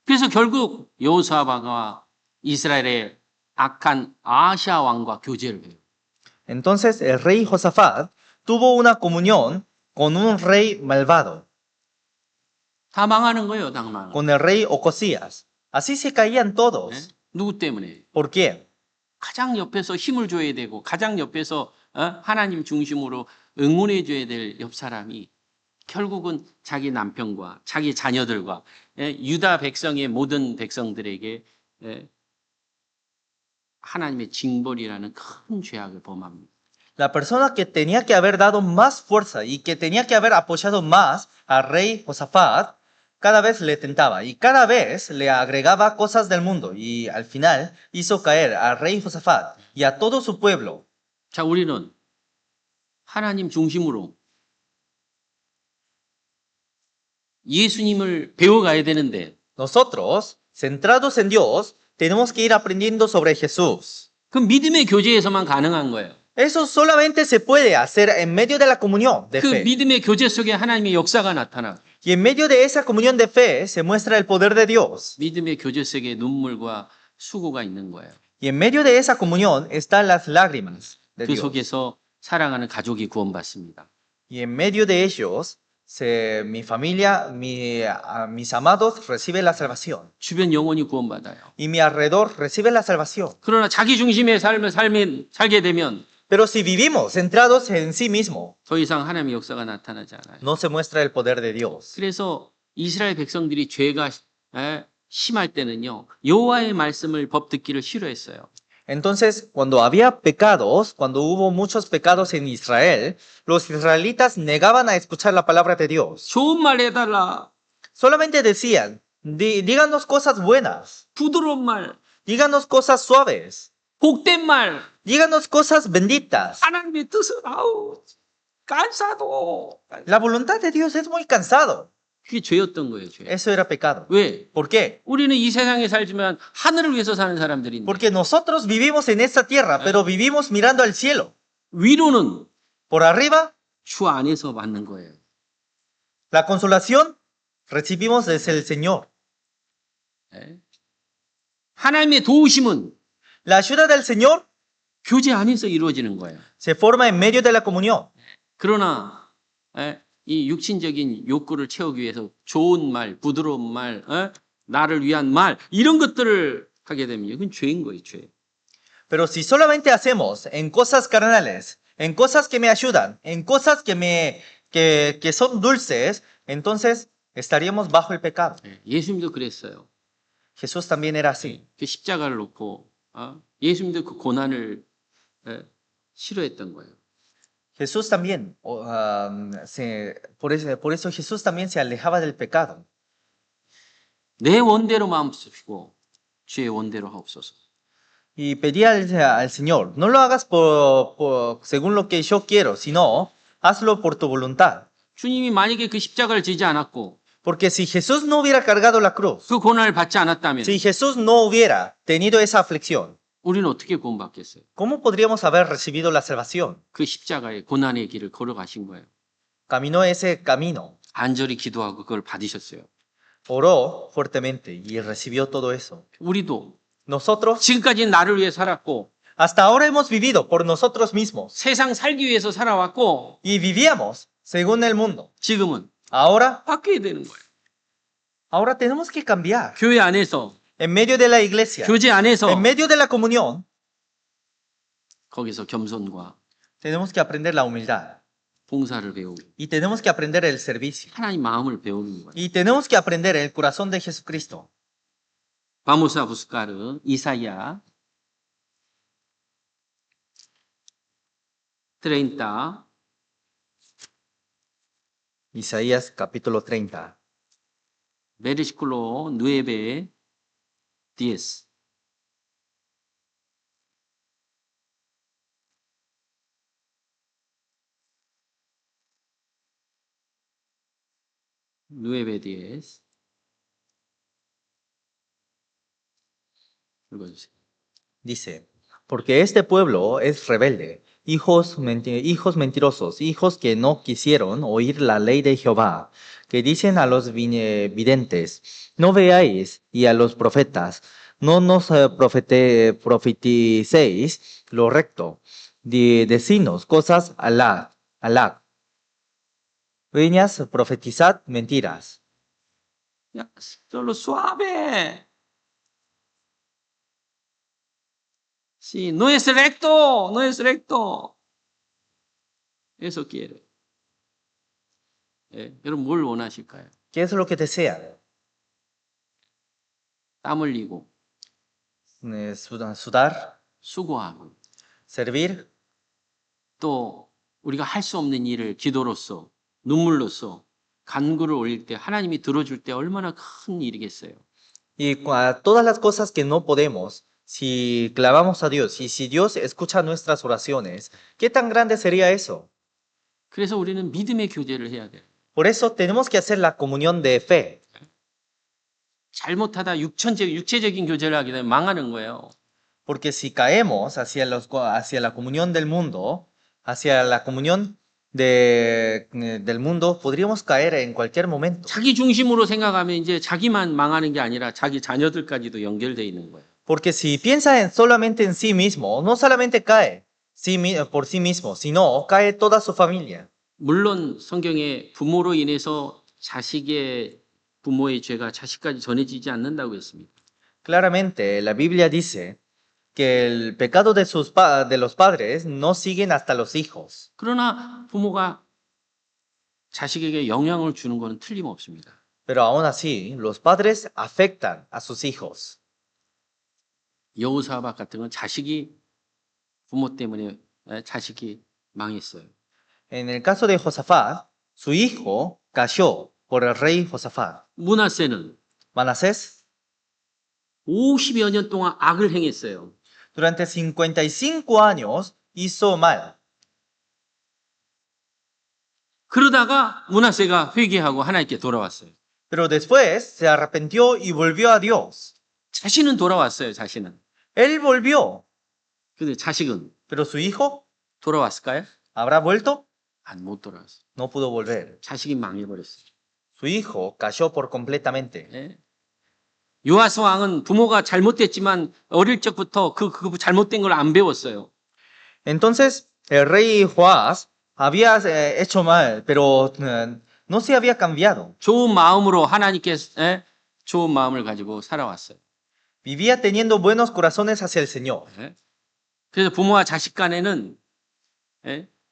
그래서 결국 여호사밧과 이스라엘의 악한 아시아 왕과 교제를 해요. Entonces el rey Josafat tuvo una comunión con un rey malvado, 다 망하는 거예요, 다 망하는. con el rey Ocosías. Así se caían todos. 누구 때문에? ¿Por quién? 가장 옆에서 힘을 줘야 되고 가장 옆에서 하나님 중심으로 응원해 줘야 될 옆 사람이 결국은 자기 남편과 자기 자녀들과 유다 백성의 모든 백성들에게 하나님의 징벌이라는 큰 죄악을 범합니다. La persona que tenía que haber dado más fuerza y que tenía que haber apoyado más al rey Josafat, cada vez le tentaba y cada vez le agregaba cosas del mundo y al final hizo caer al rey Josafat y a todo su pueblo. 자, 우리는 하나님 중심으로 예수님을 배워가야 되는데 Nosotros, centrados en Dios, tenemos que ir aprendiendo sobre Jesús. 그 믿음의 교제에서만 가능한 거예요. Eso solamente se puede hacer en medio de la comunión de 그 fe. 믿음의 교제 속에 하나님의 역사가 나타나. Y en medio de esa comunión de fe se muestra el poder de Dios. 믿음의 교제 속에 눈물과 수고가 있는 거예요. Y en medio de esa comunión están las lágrimas de 그 Dios. 속에서 사랑하는 가족이 구원받습니다. Y en medio de ellos, mi familia, mis amados reciben la salvación. 주변 영혼이 구원받아요. Y mi alrededor recibe la salvación. 그러나 자기 중심의 삶을 살게 되면 Pero si vivimos centrados en sí mismo, 더 이상 하나님의 역사가 나타나지 않아요. no se muestra el poder de Dios. 그래서 이스라엘 백성들이 죄가 심할 때는요. 여호와의 말씀을 법 듣기를 싫어했어요. Entonces, cuando había pecados, cuando hubo muchos pecados en Israel, los israelitas negaban a escuchar la palabra de Dios. 좋은 말 해달라. Solamente decían, díganos cosas buenas, 부드러운 말. díganos cosas suaves, 복된 말. díganos cosas benditas. 하나님의 뜻은 간사도. La voluntad de Dios es muy cansado. 그게 죄였던 거예요. 죄. Eso era pecado. 왜? ¿Por qué? 우리는 이 세상에 살지만 하늘을 위해서 사는 사람들인데 Porque nosotros vivimos en esta tierra, pero vivimos mirando al cielo. 위로는 Por arriba, 주 안에서 받는 거예요. la consolación recibimos desde el Señor. 예? 하나님의 도우심은 La ayuda del Señor 교제 안에서 이루어지는 거예요. se forma en medio de la comunión. 그러나 이 육신적인 욕구를 채우기 위해서 좋은 말, 부드러운 말, 나를 위한 말 이런 것들을 하게 되면 이건 죄인 거예요. 죄. Pero si solamente hacemos en cosas carnales, en cosas que me ayudan, en cosas que son dulces, entonces estaríamos bajo el pecado. 예, 예수님도 그랬어요. Jesús también era así. 그 십자가를 놓고 예수님도 그 고난을 싫어했던 거예요. Jesús también, por eso Jesús también se alejaba del pecado. 내 원대로 마음 쓰시고 주의 원대로 하옵소서. Y pedía al Señor, no lo hagas según lo que yo quiero, sino hazlo por tu voluntad. 주님이 만약에 그 십자가를 지지 않았고 Porque si Jesús no hubiera cargado la cruz, 그 고난을 받지 않았다면 si Jesús no hubiera tenido esa aflicción, 우리는 어떻게 구원받겠어요? ¿cómo podríamos haber recibido la salvación? 그 십자가의 고난의 길을 걸어가신 거예요. Caminó ese camino, 간절히 기도하고 그걸 받으셨어요. oró fuertemente y recibió todo eso. 우리도 Nosotros, 지금까지 나를 위해 살았고 hasta ahora hemos vivido por nosotros mismos 세상 살기 위해서 살아왔고 y vivíamos según el mundo. 지금은 Ahora, 바뀌어야 되는 거예요. ahora tenemos que cambiar. 교회 안에서 En medio de la iglesia, 교제 안에서 en medio de la comunión, 거기서 겸손과 tenemos que aprender la humildad 봉사를 배우고 y tenemos que aprender el servicio 하나님 마음을 배우는 거예요. y tenemos que aprender el corazón de Jesucristo. Vamos a buscar Isaías 30, Isaías capítulo 30, versículo 9, 10. Nueve, 10. 읽어주세요. dice, porque este pueblo es rebelde, hijos mentirosos, hijos que no quisieron oír la ley de Jehová, que dicen a los videntes, no veáis, y a los profetas, no nos profeticéis lo recto, decinos cosas alá. Viñas, profetizad mentiras. Ya, solo suave. Sí, no es recto, no es recto. Eso quiere. 예, 여러분 뭘 원하실까요? ¿Qué es lo que desea? 땀 흘리고 Sudar, 수고하고 servir, 또 우리가 할 수 없는 일을 기도로써 눈물로써 간구를 올릴 때 하나님이 들어줄 때 얼마나 큰 일이겠어요. y todas las cosas que no podemos, si clamamos a Dios y si Dios escucha nuestras oraciones, ¿qué tan grande sería eso? 그래서 우리는 믿음의 교제를 해야 돼요. Por eso tenemos que hacer la comunión de fe, 잘못하다 육체적인 교제를 하게 되면 망하는 거예요. porque si caemos hacia la comunión del mundo, hacia la comunión del mundo, podríamos caer en cualquier momento. 자기 중심으로 생각하면 이제 자기만 망하는 게 아니라 자기 자녀들까지도 연결되어 있는 거예요. Porque si piensa solamente en sí mismo, no solamente cae por sí mismo, sino cae toda su familia. 물론 성경에 부모로 인해서 부모의 죄가 자식까지 전해지지 않는다고 했습니다. Claramente, la Biblia dice que el pecado de los padres no siguen hasta los hijos. 그러나 부모가 자식에게 영향을 주는 것은 틀림없습니다. Pero aún así, los padres afectan a sus hijos. 여호사밧 같은 건 부모 때문에 자식이 망했어요. En el caso de Josafat, su hijo cayó por el rey Josafat. 므낫세는 Manasés, 50여 년 동안 악을 행했어요. durante 55 años hizo mal. 그러다가 므낫세가 회개하고 하나님께 돌아왔어요. Pero después se arrepintió y volvió a Dios. 자신은 돌아왔어요, 자신은. Él volvió, 근데 자식은 pero su hijo 돌아왔을까요? habrá vuelto. 못 돌아왔어요. No pudo volver. 자식이 망해버렸어요. Su hijo cayó por completamente. 예? 요아스 왕은 부모가 잘못됐지만 어릴 적부터 그 잘못된 걸 안 배웠어요. Entonces, el rey Joás había hecho mal, pero no se había cambiado. 좋은 마음으로 좋은 마음을 가지고 살아왔어요. Vivía teniendo buenos corazones hacia el Señor. 예? 그래서 부모와 자식 간에는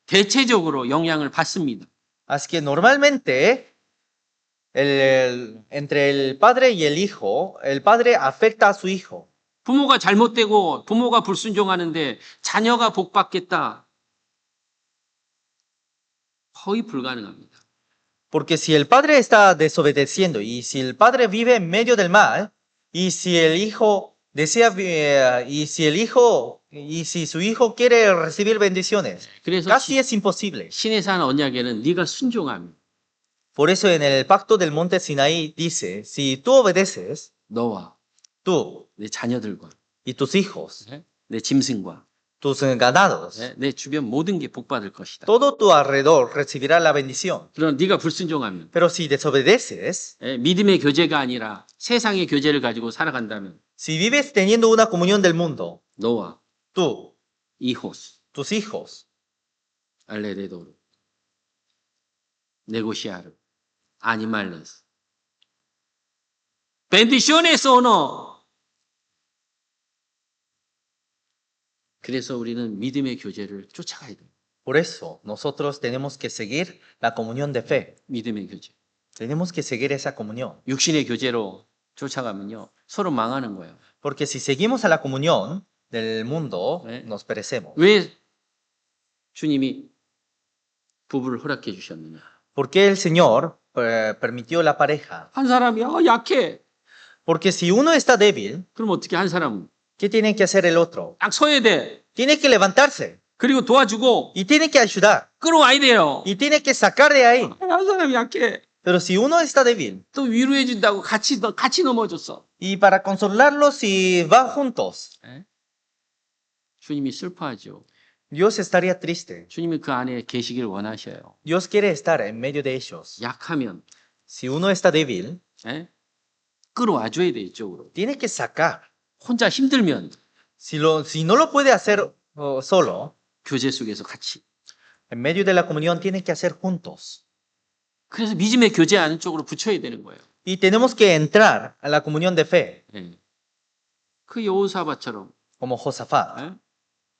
대체적으로 영향을 받습니다. Así que normalmente, entre el padre y el hijo, el padre afecta a su hijo. 부모가 잘못되고 부모가 불순종하는데 자녀가 복받겠다. 거의 불가능합니다. Porque si el padre está desobedeciendo y si el padre vive en medio del mal, y si el hijo desea, y si su hijo quiere recibir bendiciones, 그래서 casi es imposible. 신의 산 언약에는 네가 순종하면 Por eso en el pacto del monte Sinaí dice, si tú obedeces, 너와 tú 내 자녀들과 y tus hijos, 내 짐승과 tus ganados, 내 주변 모든 게 복받을 것이다. todo tu alrededor recibirá la bendición. 그럼 네가 불순종하면 Pero si desobedeces, 믿음의 교제가 아니라 세상의 교제를 가지고 살아간다면 si vives teniendo una comunión del mundo, 너와 tú, hijos, tus hijos, 알레레도르, 네고시아르, 아니말레스, bendiciones o no? 그래서 우리는 믿음의 교제를 쫓아가야 돼요. por eso nosotros tenemos que seguir la comunión de fe. 믿음의 교제. Tenemos que seguir esa comunión. 육신의 교제로 쫓아가면요. 서로 망하는 거예요. Porque si seguimos a la comunión del mundo, 네. nos perecemos. 왜 주님이 부부를 허락해 주셨느냐? ¿Por qué el Señor permitió la pareja? 한 사람이 약해. Porque si uno está débil, 그럼 어떻게 한 사람은 ¿qué tiene que hacer el otro? 딱 서야 돼. Tiene que levantarse 그리고 도와주고 y tiene que ayudar 끌어와야 돼요. y tiene que sacar de ahí. 한 사람이 약해. Pero si uno está débil 또 위로해 준다고 같이 넘어졌어. y para consolarlos si van juntos, 주님이 슬퍼하죠. Dios estaría triste. 주님이 그 안에 계시길 원하셔요. Dios quiere estar en medio de ellos. 약하면 Si uno está débil, 끌어와 줘야 돼 이쪽으로. tiene que sacar. 혼자 힘들면 Si no lo puede hacer solo, 교제 속에서 같이. en medio de la comunión tiene que hacer juntos. 그래서 믿음의 교제하는 쪽으로 붙여야 되는 거예요. Y tenemos que entrar a la comunión de fe, 그 여호사밧처럼 como Josafat.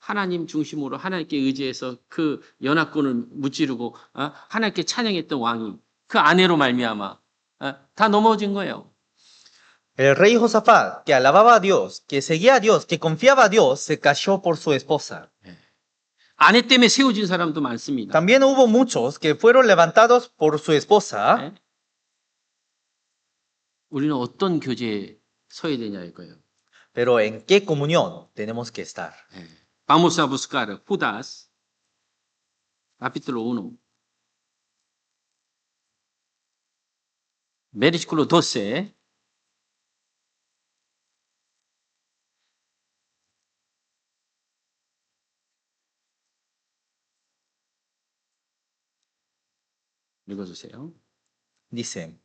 하나님 중심으로 하나님께 의지해서 그 연합군을 무찌르고 하나님께 찬양했던 왕이 그 아내로 말미암아 다 넘어진 거예요. El rey Josafat, que alababa a Dios, que seguía a Dios, que confiaba a Dios, se cayó por su esposa. 아내 때문에 세워진 사람도 많습니다. También hubo muchos que fueron levantados por su esposa. 네? 우리는 어떤 교제에 서야 되냐 이거예요. Pero ¿en qué comunión tenemos que estar? Vamos a buscar Judas, capítulo 1, versículo 12. 읽어주세요. Dice,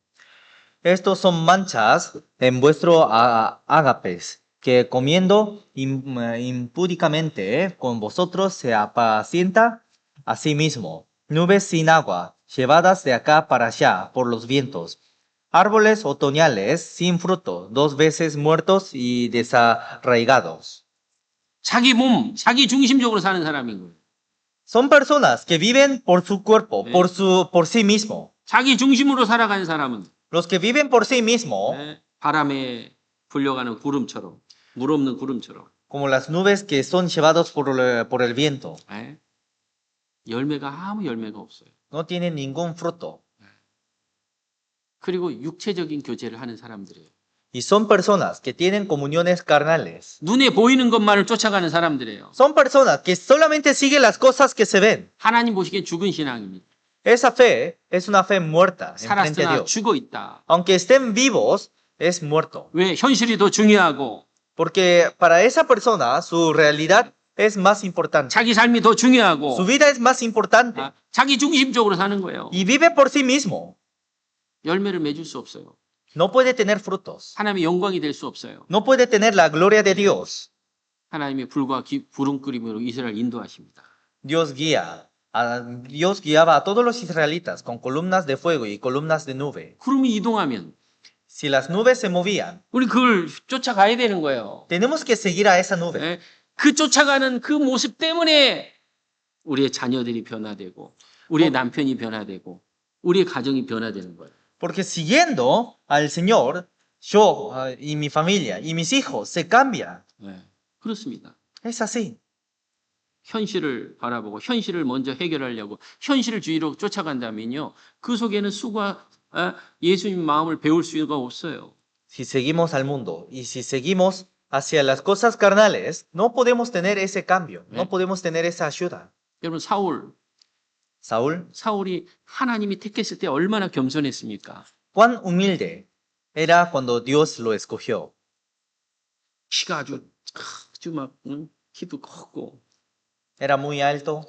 estos son manchas en vuestro ágapes, que comiendo impúdicamente con vosotros se apacienta a sí mismo, nubes sin agua, llevadas de acá para allá por los vientos, árboles otoñales sin fruto, 2 veces muertos y desarraigados. 자기 몸, 자기 중심적으로 사는 사람인 거예요. Son personas que viven por su cuerpo, por sí mismo. 자기 중심으로 살아가는 사람은 Los que viven por sí mismo, 바람에 불려가는 구름처럼, 물 없는 구름처럼 como las nubes que son llevados por el viento, 열매가 아무 열매가 없어요. no tienen ningún fruto. 그리고 육체적인 교제를 하는 사람들이에요. Y son personas que tienen comuniones carnales. 눈에 보이는 것만을 쫓아가는 사람들이에요. Son personas que solamente siguen las cosas que se ven. 하나님 보시기엔 죽은 신앙입니다. Esa fe es una fe muerta en frente a 살았으나 Dios. 죽어 있다. Aunque estén vivos, es muerto. 왜? 현실이 더 중요하고 Porque para esa persona su realidad es más importante. 자기 삶이 더 중요하고 Su vida es más importante. 자기 중심적으로 사는 거예요. Y vive por sí mismo. 열매를 맺을 수 없어요. No puede tener frutos. 하나님의 영광이 될 수 없어요. No puede tener la gloria de Dios. 하나님의 불과 구름끓임으로 이스라엘 인도하십니다. Dios guiaba a todos los israelitas con columnas de fuego y columnas de nube. 구름이 이동하면 Si las nubes se movían, 우리 그걸 쫓아가야 되는 거예요. tenemos que seguir a esa nube. 그 쫓아가는 그 모습 때문에 우리의 자녀들이 변화되고 우리의 남편이 변화되고 우리의 가정이 변화되는 거예요. Porque siguiendo al Señor, yo y mi familia y mis hijos se cambian. 그렇습니다. Es así. 현실을 바라보고 현실을 먼저 해결하려고 현실주의로 쫓아간다면요. 그 속에는 수가 예수님 마음을 배울 수가 없어요. Si seguimos al mundo y si seguimos hacia las cosas carnales, no podemos tener ese cambio, no podemos tener esa ayuda. 여러분 사울이 하나님이 택했을 때 얼마나 겸손했습니까? Cuán humilde era cuando Dios lo escogió. 키가 아주 막 키도 컸고 Era muy alto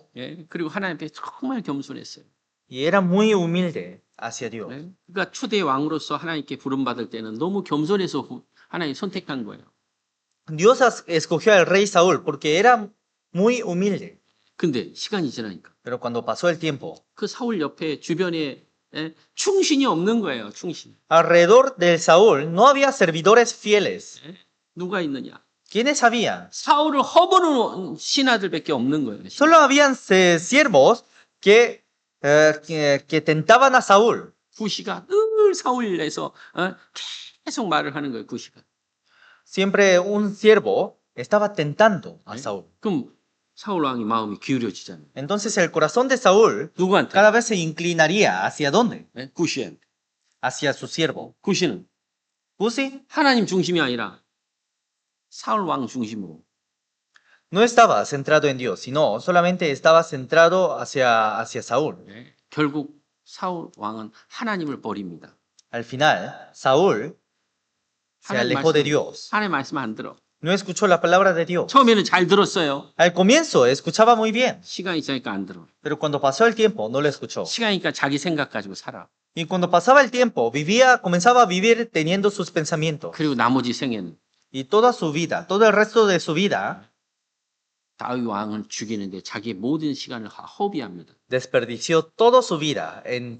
그리고 하나님 앞에 정말 겸손했어요. y era muy humilde hacia Dios. 그러니까 초대 왕으로서 하나님께 부름받을 때는 너무 겸손해서 하나님 선택한 거예요. Dios escogió al rey Saúl porque era muy humilde. 근데 시간이 지나니까 Pero cuando pasó el tiempo, 그 사울 옆에 주변에 충신이 없는 거예요. 충신. alrededor del Saúl no había servidores fieles. 누가 있느냐? ¿Quiénes habían? 사울을 허브는 신하들밖에 없는 거예요. Solo habían siervos que tentaban a Saúl. 구시가 늘 사울에서 계속 말을 하는 거예요. 구시가. Siempre un siervo estaba tentando a Saúl. 그럼 사울 왕이 마음이 기울여지잖아요. Entonces el corazón de Saúl 누구한테? cada vez se inclinaría hacia dónde? 구시한테. Hacia su siervo. 구시는 Cusi 하나님 중심이 아니라 사울 왕 중심으로. no estaba centrado en Dios, sino solamente estaba centrado hacia Saúl. 결국 사울 왕은 하나님을 버립니다. Al final, Saúl se alejó de Dios. 하나님 말씀 안 들어. No escuchó la palabra de Dios. 처음에는 잘 들었어요. Al comienzo escuchaba muy bien, 시간이 지나니까 안 들어. pero cuando pasó el tiempo no lo escuchó. 시간이니까 자기 생각 가지고 살아. Y cuando pasaba el tiempo, comenzaba a vivir teniendo sus pensamientos. 그리고 나머지 생애는 Y toda su vida, todo el resto de su vida, 다윗 왕을 죽이는데 자기의 모든 시간을 허비합니다. desperdició toda su vida en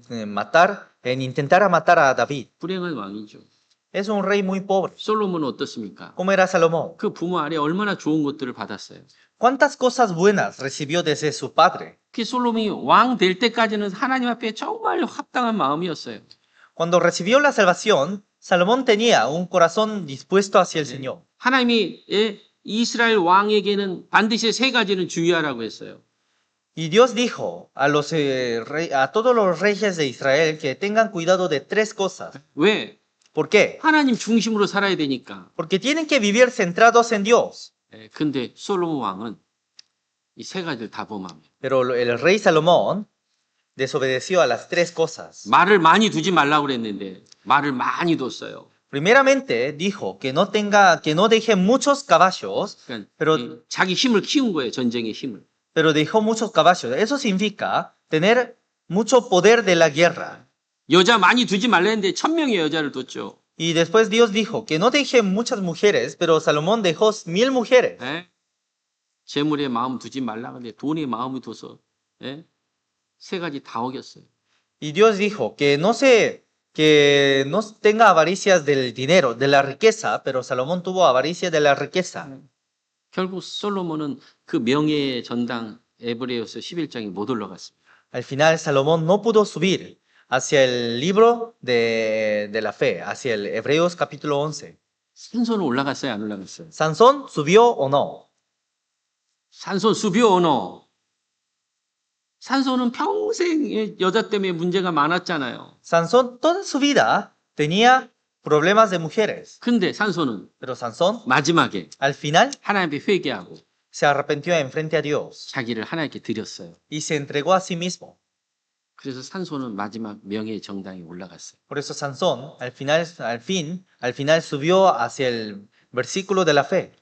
intentar matar a David. 불행한 왕이죠. Es un rey muy pobre. 솔로몬은 어떻습니까? ¿Cómo era Salomón? 그 부모 아래 얼마나 좋은 것들을 받았어요. ¿Cuántas cosas buenas recibió desde su padre? 그 솔로몬이 왕 될 때까지는 하나님 앞에 정말 합당한 마음이었어요. Cuando recibió la salvación, Salomón tenía un corazón dispuesto hacia el Señor. 하나님이 이스라엘 왕에게는 반드시 세 가지는 주의하라고 했어요. Y Dios dijo a todos los reyes de Israel que tengan cuidado de tres cosas. 왜? ¿Por qué? 하나님 중심으로 살아야 되니까. Porque tienen que vivir centrados en Dios. 근데 솔로몬 왕은 이 세 가지를 다 범합니다. Pero el rey Salomón desobedeció a las tres cosas. 말을 많이 두지 말라고 그랬는데 말을 많이 뒀어요. Primeramente dijo que no deje muchos caballos, 그러니까 pero, 자기 힘을 키운 거예요. 전쟁의 힘을. pero dejó muchos caballos. Eso significa tener mucho poder de la guerra. 여자 많이 두지 말랬는데 1000명의 여자를 뒀죠. Y después Dios dijo que no deje muchas mujeres, pero Salomón dejó 1000 mujeres. 재물에 마음 두지 말라 근데 돈에 마음을 둬서 세 가지 다 어겼어요. Y Dios dijo que no tenga avaricias del dinero, de la riqueza, pero Salomón tuvo avaricia de la riqueza. 결국 솔로몬은 그 명예의 전당 에브레여서 11장에 못 올라갔습니다. Al final Salomón no pudo subir hacia el libro de la fe, hacia el Hebreos capítulo 11. 산소는 올라갔어요, 안 올라갔어요? ¿Sansón subió o no? 산소 수비오 언어. 산소는 평생 여자 때문에 문제가 많았잖아요. Sansón toda su vida tenía problemas de mujeres, 근데 산소는 pero Sansón 마지막에 al final 하나님 앞에 회개하고 se arrepintió enfrente a Dios 자기를 하나님께 드렸어요. y se entregó a sí mismo. 그래서 산소는 마지막 명예의 정당에 올라갔어요. Por eso Sansón al final subió hacia el versículo de la fe.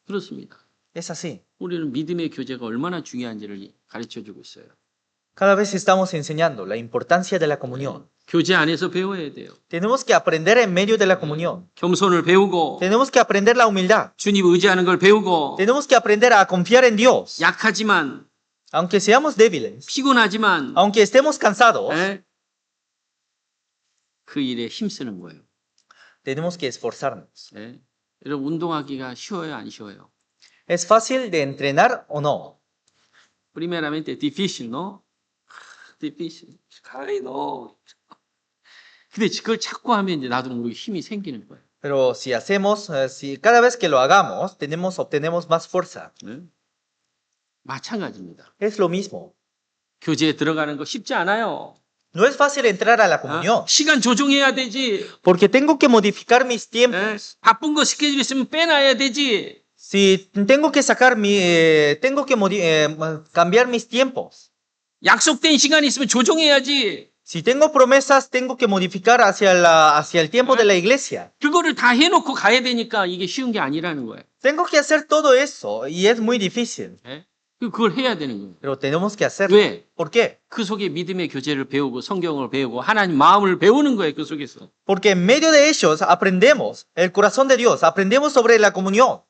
그렇습니다. Es así. 우리는 믿음의 교제가 얼마나 중요한지를 가르쳐주고 있어요. Cada vez estamos enseñando la importancia de la comunión. 교제 안에서 배워야 돼요. Tenemos que aprender en medio de la comunión. 겸손을 배우고 Tenemos que aprender la humildad. 주님 의지하는 걸 배우고 Tenemos que aprender a confiar en Dios. 약하지만 Aunque seamos débiles, 피곤하지만 aunque estemos cansados, 그 일에 힘쓰는 거예요. tenemos que esforzarnos. 여러분 운동하기가 쉬워요, 안 쉬워요? ¿Es fácil de entrenar o no? primeramente difícil, ¿no? difícil. Ay, no. 근데 그걸 자꾸 하면 이제 나도 모르게 힘이 생기는 거예요. Pero si cada vez que lo hagamos, obtenemos más fuerza. 마찬가지입니다. Es lo mismo. 교제에 들어가는 거 쉽지 않아요. No es fácil entrar a la comunión, 시간 조정해야 되지. porque tengo que modificar mis tiempos. 바쁜 거 스케줄 있으면 빼놔야 되지. Si tengo que cambiar mis tiempos. 약속된 시간이 있으면 조정해야지. Si tengo promesas, tengo que modificar hacia el tiempo de la iglesia. 그거를 다 해놓고 가야 되니까 이게 쉬운 게 아니라는 거예요. Tengo que hacer todo eso y es muy difícil. 그걸 해야 되는 거예요. Pero tenemos que hacerlo. 왜? ¿Por qué? 그 속에 믿음의 교제를 배우고 성경을 배우고 하나님 마음을 배우는 거예요. 그 속에서. Porque en medio de ellos aprendemos el corazón de Dios, aprendemos sobre la comunión.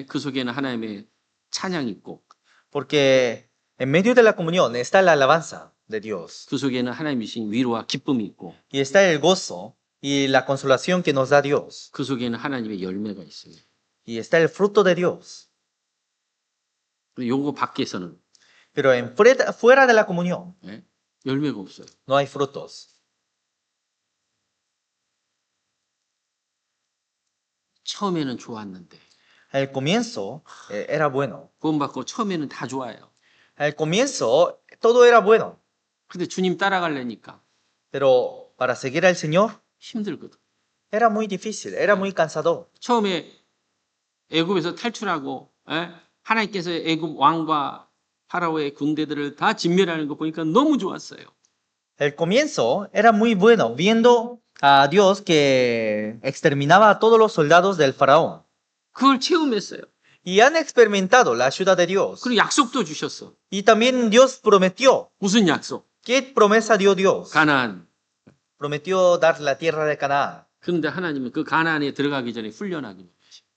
그 속에는 하나님의 찬양이 있고 Porque en medio de la comunión está la alabanza de Dios. 그 속에는 하나님이 주신 위로와 기쁨이 있고 Y está el gozo y la consolación que nos da Dios. 그 속에는 하나님의 열매가 있어요. Y está el fruto de Dios. 요거 밖에서는 Pero fuera de la comunión 열매가 없어요. no hay frutos. 처음에는 좋았는데 Al comienzo era bueno. 구원받고 처음에는 다 좋아요. Al comienzo todo era bueno. 근데 주님 따라가려니까 Pero para seguir al Señor 힘들거든. era muy difícil, era muy cansador. 처음에 애굽에서 탈출하고 하나님께서 애굽 왕과 파라오의 군대들을 다 진멸하는 거 보니까 너무 좋았어요. El comienzo era muy bueno, viendo a Dios que exterminaba a todos los soldados del faraón. 그걸 체험했어요. Y han experimentado la ayuda de Dios. 그리고 약속도 주셨어. Y también Dios prometió. 무슨 약속? ¿Qué promesa dio Dios? 가나안. Prometió dar la tierra de Canaán. 근데 하나님은 그 가나안에 들어가기 전에 훈련하기.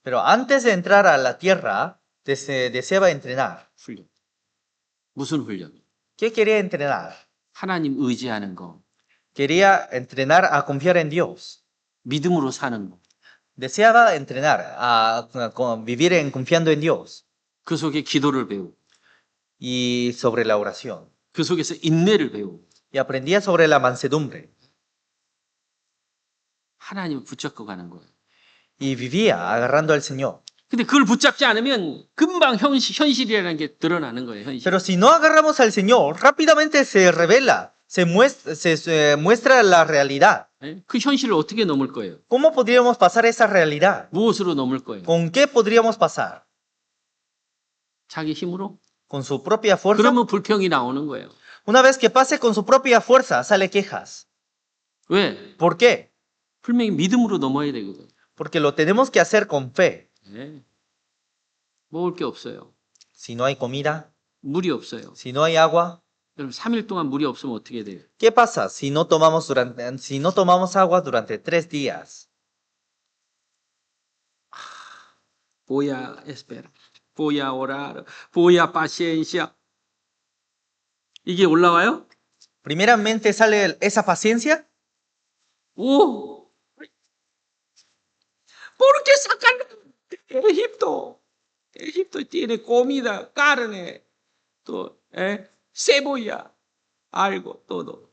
Pero antes de entrar a la tierra, deseaba entrenar. 훈련. 무슨 훈련? ¿Qué quería entrenar? 하나님 의지하는 거. Quería entrenar a confiar en Dios. 믿음으로 사는 거. Deseaba entrenar vivir confiando en Dios 그 속에 기도를 배우고 y sobre la oración. 그 속에서 인내를 배우고 Y aprendía sobre la mansedumbre. 하나님을 붙잡고 가는 거예요. Y vivía agarrando al Señor. 근데 그걸 붙잡지 않으면 금방 현실이라는 게 드러나는 거예요. 현실. Pero si no agarramos al Señor, rápidamente se revela, se muestra la realidad. 예? 그 현실을 어떻게 넘을 거예요? ¿Cómo podríamos pasar esa realidad? 무엇으로 넘을 거예요? ¿Con qué podríamos pasar? 자기 힘으로? ¿Con su propia fuerza? 그러면 불평이 나오는 거예요. Una vez que pase con su propia fuerza, sale quejas. 왜? ¿Por qué? 분명히 믿음으로 넘어야 되거든. Porque lo tenemos que hacer con fe. 예. 먹을 게 없어요. Si no hay comida, 물이 없어요. si no hay agua, 여러분 3일 동안 물이 없으면 어떻게 돼요? ¿qué pasa si no tomamos agua durante 3 días? Voy a esperar, voy a orar, voy a paciencia. 이게 올라와요? Primeramente sale esa paciencia. 오! ¿Por qué sacan Egipto? Egipto tiene comida, carne, todo, cebolla, algo, todo.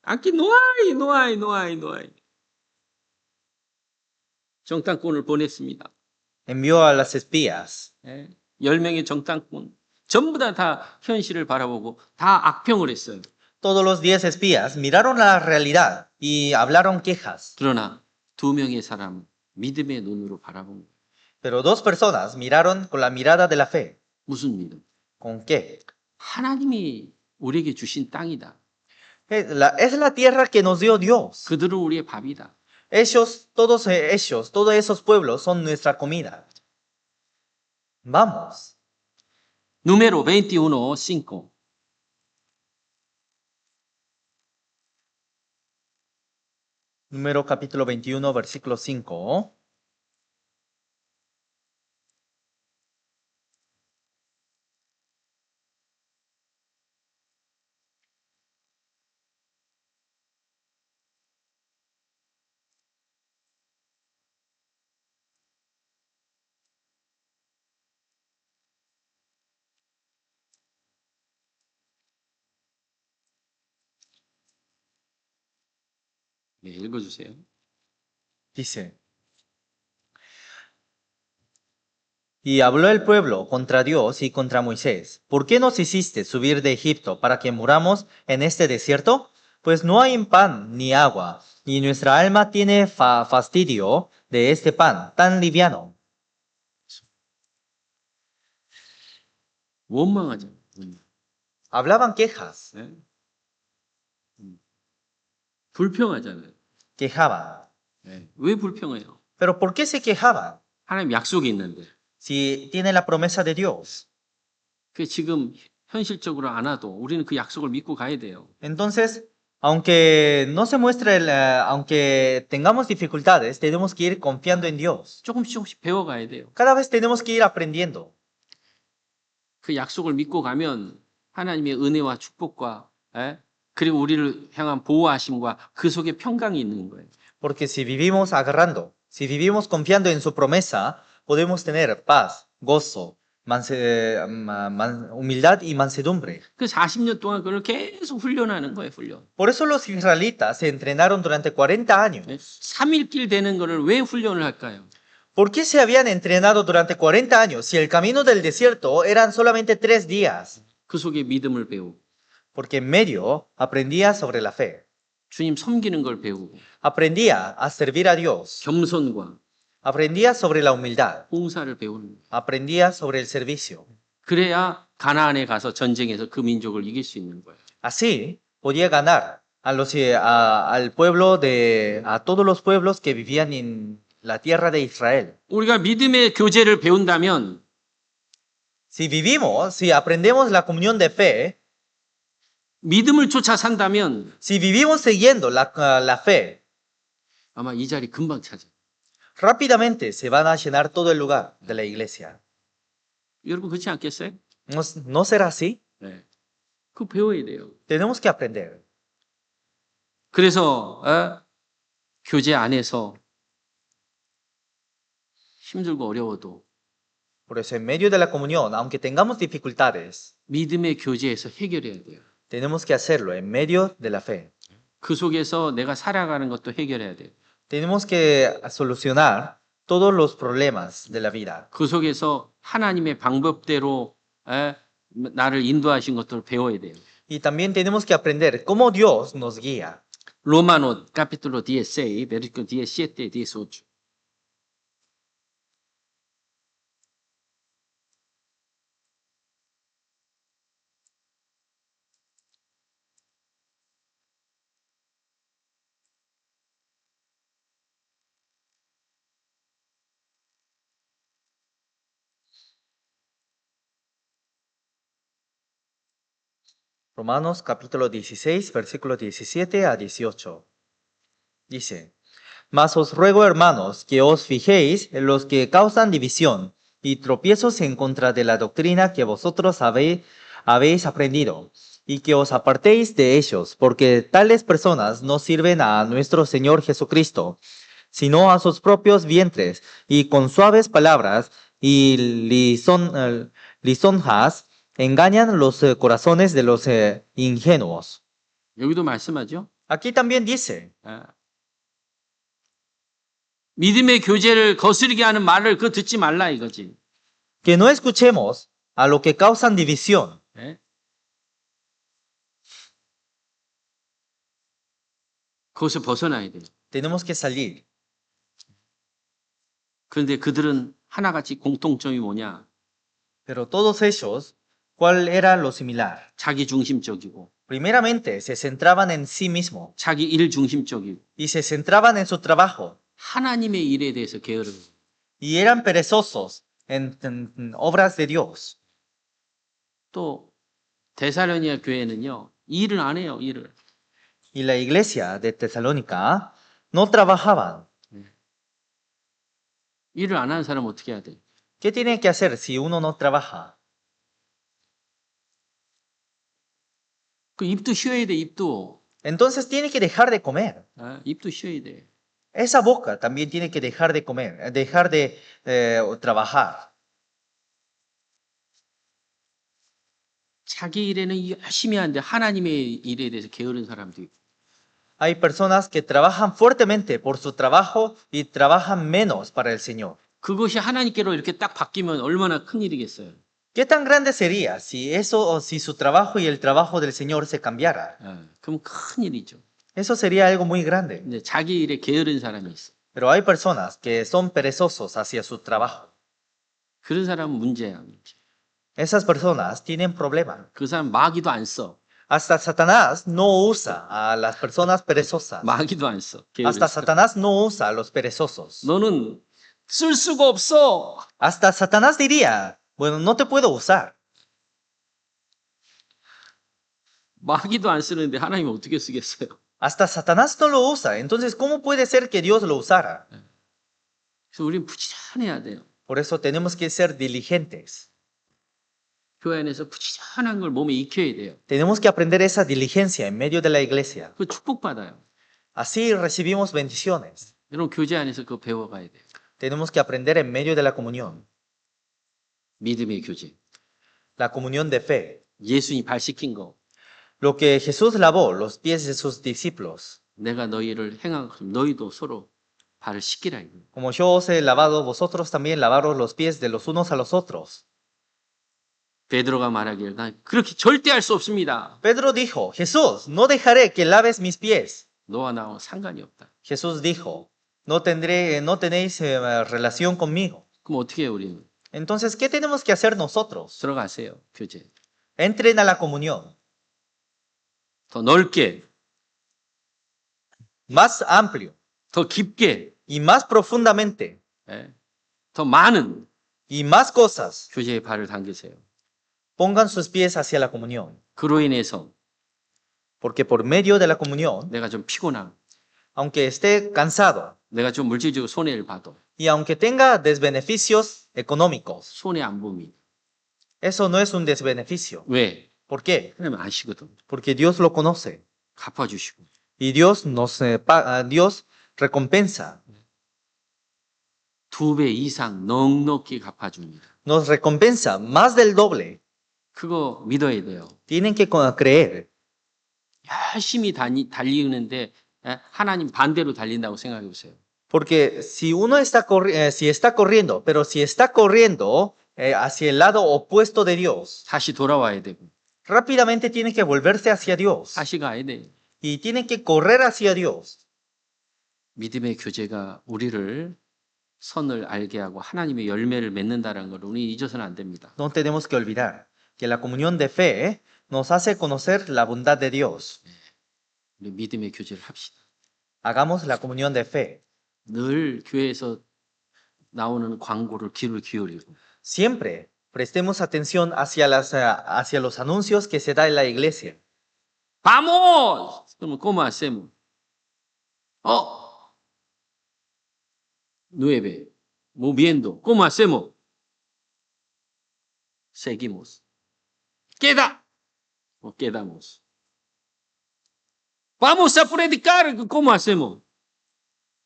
Aquí no hay. 정탐꾼을 보냈습니다. Envió a las espías. 10명의 정탐꾼. 전부 다 현실을 바라보고 다 악평을 했어요. Todos los 10 espías miraron la realidad y hablaron quejas. 그러나 2명의 사람 믿음의 눈으로 바라본 거예요. Pero 2 personas miraron con la mirada de la fe. 무슨 믿음? ¿Con qué? 하나님이 우리에게 주신 땅이다. Es la tierra que nos dio Dios. 그들은 우리의 밥이다. Todos esos pueblos son nuestra comida. Vamos. Número 21:5. Número capítulo 21, versículo 5. 네, 읽어주세요. Dice, y habló el pueblo contra Dios y contra Moisés. ¿Por qué nos hiciste subir de Egipto para que muramos en este desierto? Pues no hay pan ni agua, y nuestra alma tiene fastidio de este pan tan liviano. 원망하죠. Hablaban quejas, 네? 불평하잖아요. quejaban. 네. 왜 불평해요? Pero ¿por qué se quejaban 하나님 약속이 있는데. si tienen la promesa de Dios? 그 지금 현실적으로 안 와도 우리는 그 약속을 믿고 가야 돼요. Entonces, aunque no se muestre, aunque tengamos dificultades, tenemos que ir confiando en Dios. 조금씩 배워가야 돼요. Cada vez tenemos que ir aprendiendo. 그 약속을 믿고 가면 하나님의 은혜와 축복과 그리고 우리를 향한 보호하심과 그 속에 평강이 있는 거예요. Porque si vivimos agarrando, si vivimos confiando en su promesa, podemos tener paz, gozo, humildad y mansedumbre. 그 40년 동안 그걸 계속 훈련하는 거예요, 훈련. Por eso los israelitas se entrenaron durante 40 años. 3일길 되는 거를 왜 훈련을 할까요? ¿Por qué se habían entrenado durante 40 años si el camino del desierto eran solamente 3 días? 그 속에 믿음을 배우고 Porque en medio aprendía sobre la fe. 주님 섬기는 걸 배우고 Aprendía a servir a Dios. 겸손과 Aprendía sobre la humildad. 봉사를 배우는 거예요. Aprendía sobre el servicio. 그래야 가나안에 가서 전쟁에서 그 민족을 이길 수 있는 거예요. Así podía ganar al pueblo a todos los pueblos que vivían en la tierra de Israel. 우리가 믿음의 교제를 배운다면 Si aprendemos la comunión de fe, 믿음을 쫓아 산다면 si vivimos siguiendo la fe, 아마 이 자리 금방 찾아. rápidamente se van a llenar todo el lugar de la iglesia. 여러분 그렇지 않겠어요? ¿No será así? 네. 그거 배워야 돼요. Tenemos que aprender. 그래서 교제 안에서 힘들고 어려워도 Por eso, en medio de la comunión, aunque tengamos dificultades, 믿음의 교제에서 해결해야 돼요. tenemos que hacerlo en medio de la fe. 그 속에서 내가 살아가는 것도 해결해야 돼요. Tenemos que solucionar todos los problemas de la vida. 그 속에서 하나님의 방법대로 나를 인도하신 것들을 배워야 돼요. Y también tenemos que aprender cómo Dios nos guía. Romanos capítulo 16, versículo 17 y 18. Romanos capítulo 16, versículos 17 a 18. Dice, mas os ruego, hermanos, que os fijéis en los que causan división y tropiezos en contra de la doctrina que vosotros habéis aprendido, y que os apartéis de ellos, porque tales personas no sirven a nuestro Señor Jesucristo, sino a sus propios vientres, y con suaves palabras y lisonjas engañan los corazones de los ingenuos. 여기도 말씀하죠. Aquí también dice, 믿음의 교제를 거스르게 하는 말을 그거 듣지 말라 이거지. que no escuchemos a lo que causan división. 예? 거기서 벗어나야 돼요. Tenemos que salir. 그런데 그들은 하나같이 공통점이 뭐냐? Pero todos ellos, ¿cuál era lo similar? 자기 중심적이고 Primeramente, se centraban en sí mismo 자기 일 중심적이고 y se centraban en su trabajo 하나님의 일에 대해서 게으르고 y eran perezosos en obras de Dios. 또 데살로니가 교회는요. 일을 안 해요. 일을. Y la iglesia de Tesalónica no trabajaban. 일을 안 하는 사람은 어떻게 해야 돼? ¿Qué tiene que hacer si uno no trabaja? 그 입도 쉬어야 돼. 입도. Entonces tiene que dejar de comer. 입도 쉬어야 돼. Esa boca también tiene que dejar de comer, dejar de trabajar. 자기 일에는 열심히 하는데 하나님의 일에 대해서 게으른 사람도 있고. Hay personas que trabajan fuertemente por su trabajo y trabajan menos para el Señor. 그것이 하나님께로 이렇게 딱 바뀌면 얼마나 큰 일이겠어요. ¿Qué tan grande sería si si su trabajo y el trabajo del Señor se cambiara? 그럼 큰 일이죠. Eso sería algo muy grande. 근데 자기 일에 게으른 사람이 있어. Pero hay personas que son perezosos hacia su trabajo. 그런 사람은 문제야. 문제. Esas personas tienen problema. 그 사람 마귀도 안 써. Hasta Satanás no usa a las personas perezosas. 마귀도 안 써. 게으른 Hasta 사람. Satanás no usa a los perezosos. 너는 쓸 수가 없어. Hasta Satanás diría, bueno, no te puedo usar. 마귀도 안 쓰는데 하나님은 어떻게 쓰겠어요? Hasta Satanás no lo usa. Entonces, ¿cómo puede ser que Dios lo usara? 그래서 우리는 부지런해야 돼요. Por eso tenemos que ser diligentes. 교회 안에서 부지런한 걸 몸에 익혀야 돼요. Tenemos que aprender esa diligencia en medio de la iglesia. 그 축복받아요. Así recibimos bendiciones. 여러분 교제 안에서 그거 배워가야 돼요. Tenemos que aprender en medio de la comunión. 믿음의 교제. La comunión de fe. 예수님이 발 씻긴 거. Lo que Jesús lavó los pies de sus discípulos. 내가 너희를 행한 것처럼 너희도 서로 발을 씻기라. Como yo os he lavado, vosotros también lavaros los pies de los unos a los otros. 베드로가 말하기를 나 그렇게 절대 할 수 없습니다. Pedro dijo, Jesús, no dejaré que laves mis pies. 너와 나와 상관이 없다. Jesús dijo, no tenéis relación conmigo. 그럼 어떻게 해요 우리는? Entonces, ¿qué tenemos que hacer nosotros? 들어가세요. 교제. Entren a la comunión. 더 넓게, Más amplio 더 깊게, y más profundamente 더 많은 y más cosas. 교제의 발을 당기세요. Pongan sus pies hacia la comunión. 그로 인해서 Porque por medio de la comunión, 내가 좀 피곤함, aunque esté cansado 내가 좀 물질적으로 손해를 봐도 y aunque tenga desbeneficios económicos, 손해 안 봅니다. eso no es un desbeneficio. 왜? ¿Por qué? 하나님 아시거든. Porque Dios lo conoce 2배 이상 넉넉히 갚아줍니다. Nos recompensa más del doble. 그거 믿어야 돼요. Tienen que creer. 열심히 달리는데 하나님 반대로 달린다고 생각해 보세요. Porque si uno está, si está corriendo, pero si está corriendo hacia el lado opuesto de Dios, 다시 돌아와야 되고 rápidamente tiene que volverse hacia Dios. 다시 가야 돼요. Y tienen que correr hacia Dios. 믿음의 교제가 우리를 선을 알게 하고 하나님의 열매를 맺는다는 걸 우리 잊어서는 안 됩니다. No tenemos que olvidar que la comunión de fe nos hace conocer la bondad de Dios. 우리 믿음의 교제를 합시다. Hagamos la comunión de fe. 늘 교회에서 나오는 광고를 귀를 기울이고 Siempre prestemos atención hacia los anuncios que se da en la iglesia. Vamos! 그러면 ¿cómo hacemos? 9, moviendo. ¿Cómo hacemos? Seguimos. Queda. O quedamos. Vamos a predicar. ¿Cómo hacemos?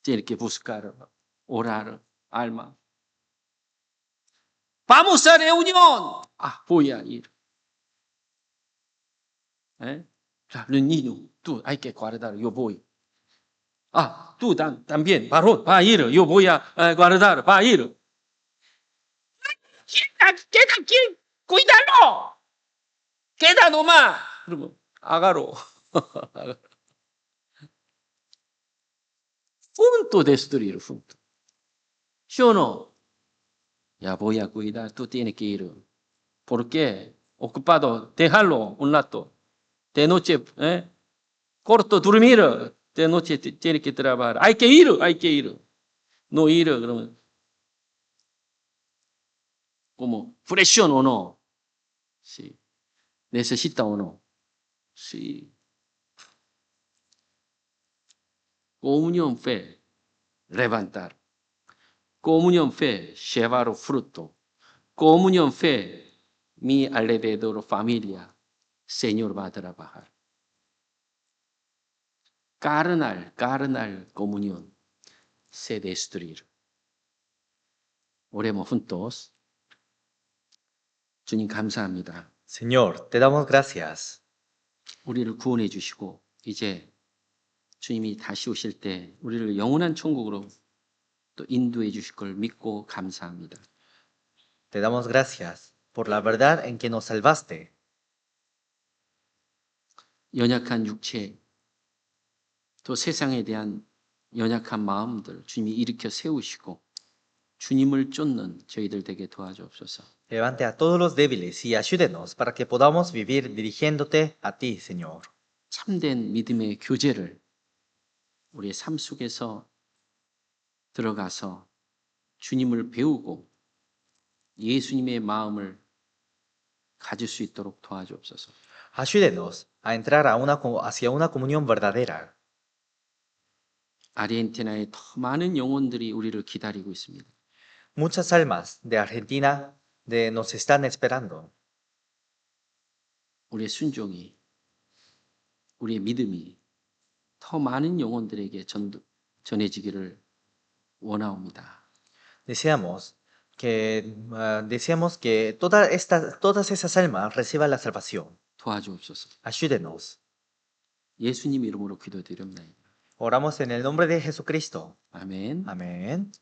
Tiene que buscar, orar, alma. Vamos a reunión. Voy a ir. Los niños, tú hay que guardar, yo voy. Tú también, varón, va a ir, yo voy a guardar, va a ir. Queda aquí, cuídalo. Queda nomás. 그러면 hágalo. Punto destruir, punto. ¿Sí o no? Ya voy a cuidar, tú tienes que ir. ¿Por qué? Ocupado, déjalo un rato. De noche, corto dormir. De noche tiene que trabajar. Hay que ir. No ir, 그러면. Como, presión o no. Sí. Necesita o no. Sí. Comunión, fe, levantar. Comunión, fe, llevar fruto. Comunión, fe, mi alrededor, familia. Señor va a trabajar. Carnal comunión se destruir. Oremos juntos. 주님 감사합니다. Señor, te damos gracias. 우리를 구원해 주시고 이제 주님이 다시 오실 때 우리를 영원한 천국으로 또 인도해 주실 걸 믿고 감사합니다. Te damos gracias por la verdad en que nos salvaste. 연약한 육체, 또 세상에 대한 연약한 마음들 주님이 일으켜 세우시고 주님을 쫓는 저희들 되게 도와주옵소서. Levante a todos los débiles y ayúdenos para que podamos vivir dirigiéndote a ti, Señor. 참된 믿음의 교제를 우리의 삶 속에서 들어가서 주님을 배우고 예수님의 마음을 가질 수 있도록 도와주옵소서. Ayúdenos a entrar hacia una comunión verdadera. 아르헨티나에 더 많은 영혼들이 우리를 기다리고 있습니다. Muchas almas de Argentina nos están esperando. 우리의 순종이, 우리의 믿음이 더 많은 영혼들에게 전해지기를 원하옵니다. Deseamos que todas esas almas reciban la salvación. 도와주옵소서. Ayúdenos. 예수님 이름으로 기도드립니다. Oramos en el nombre de Jesucristo. 아멘. Amén.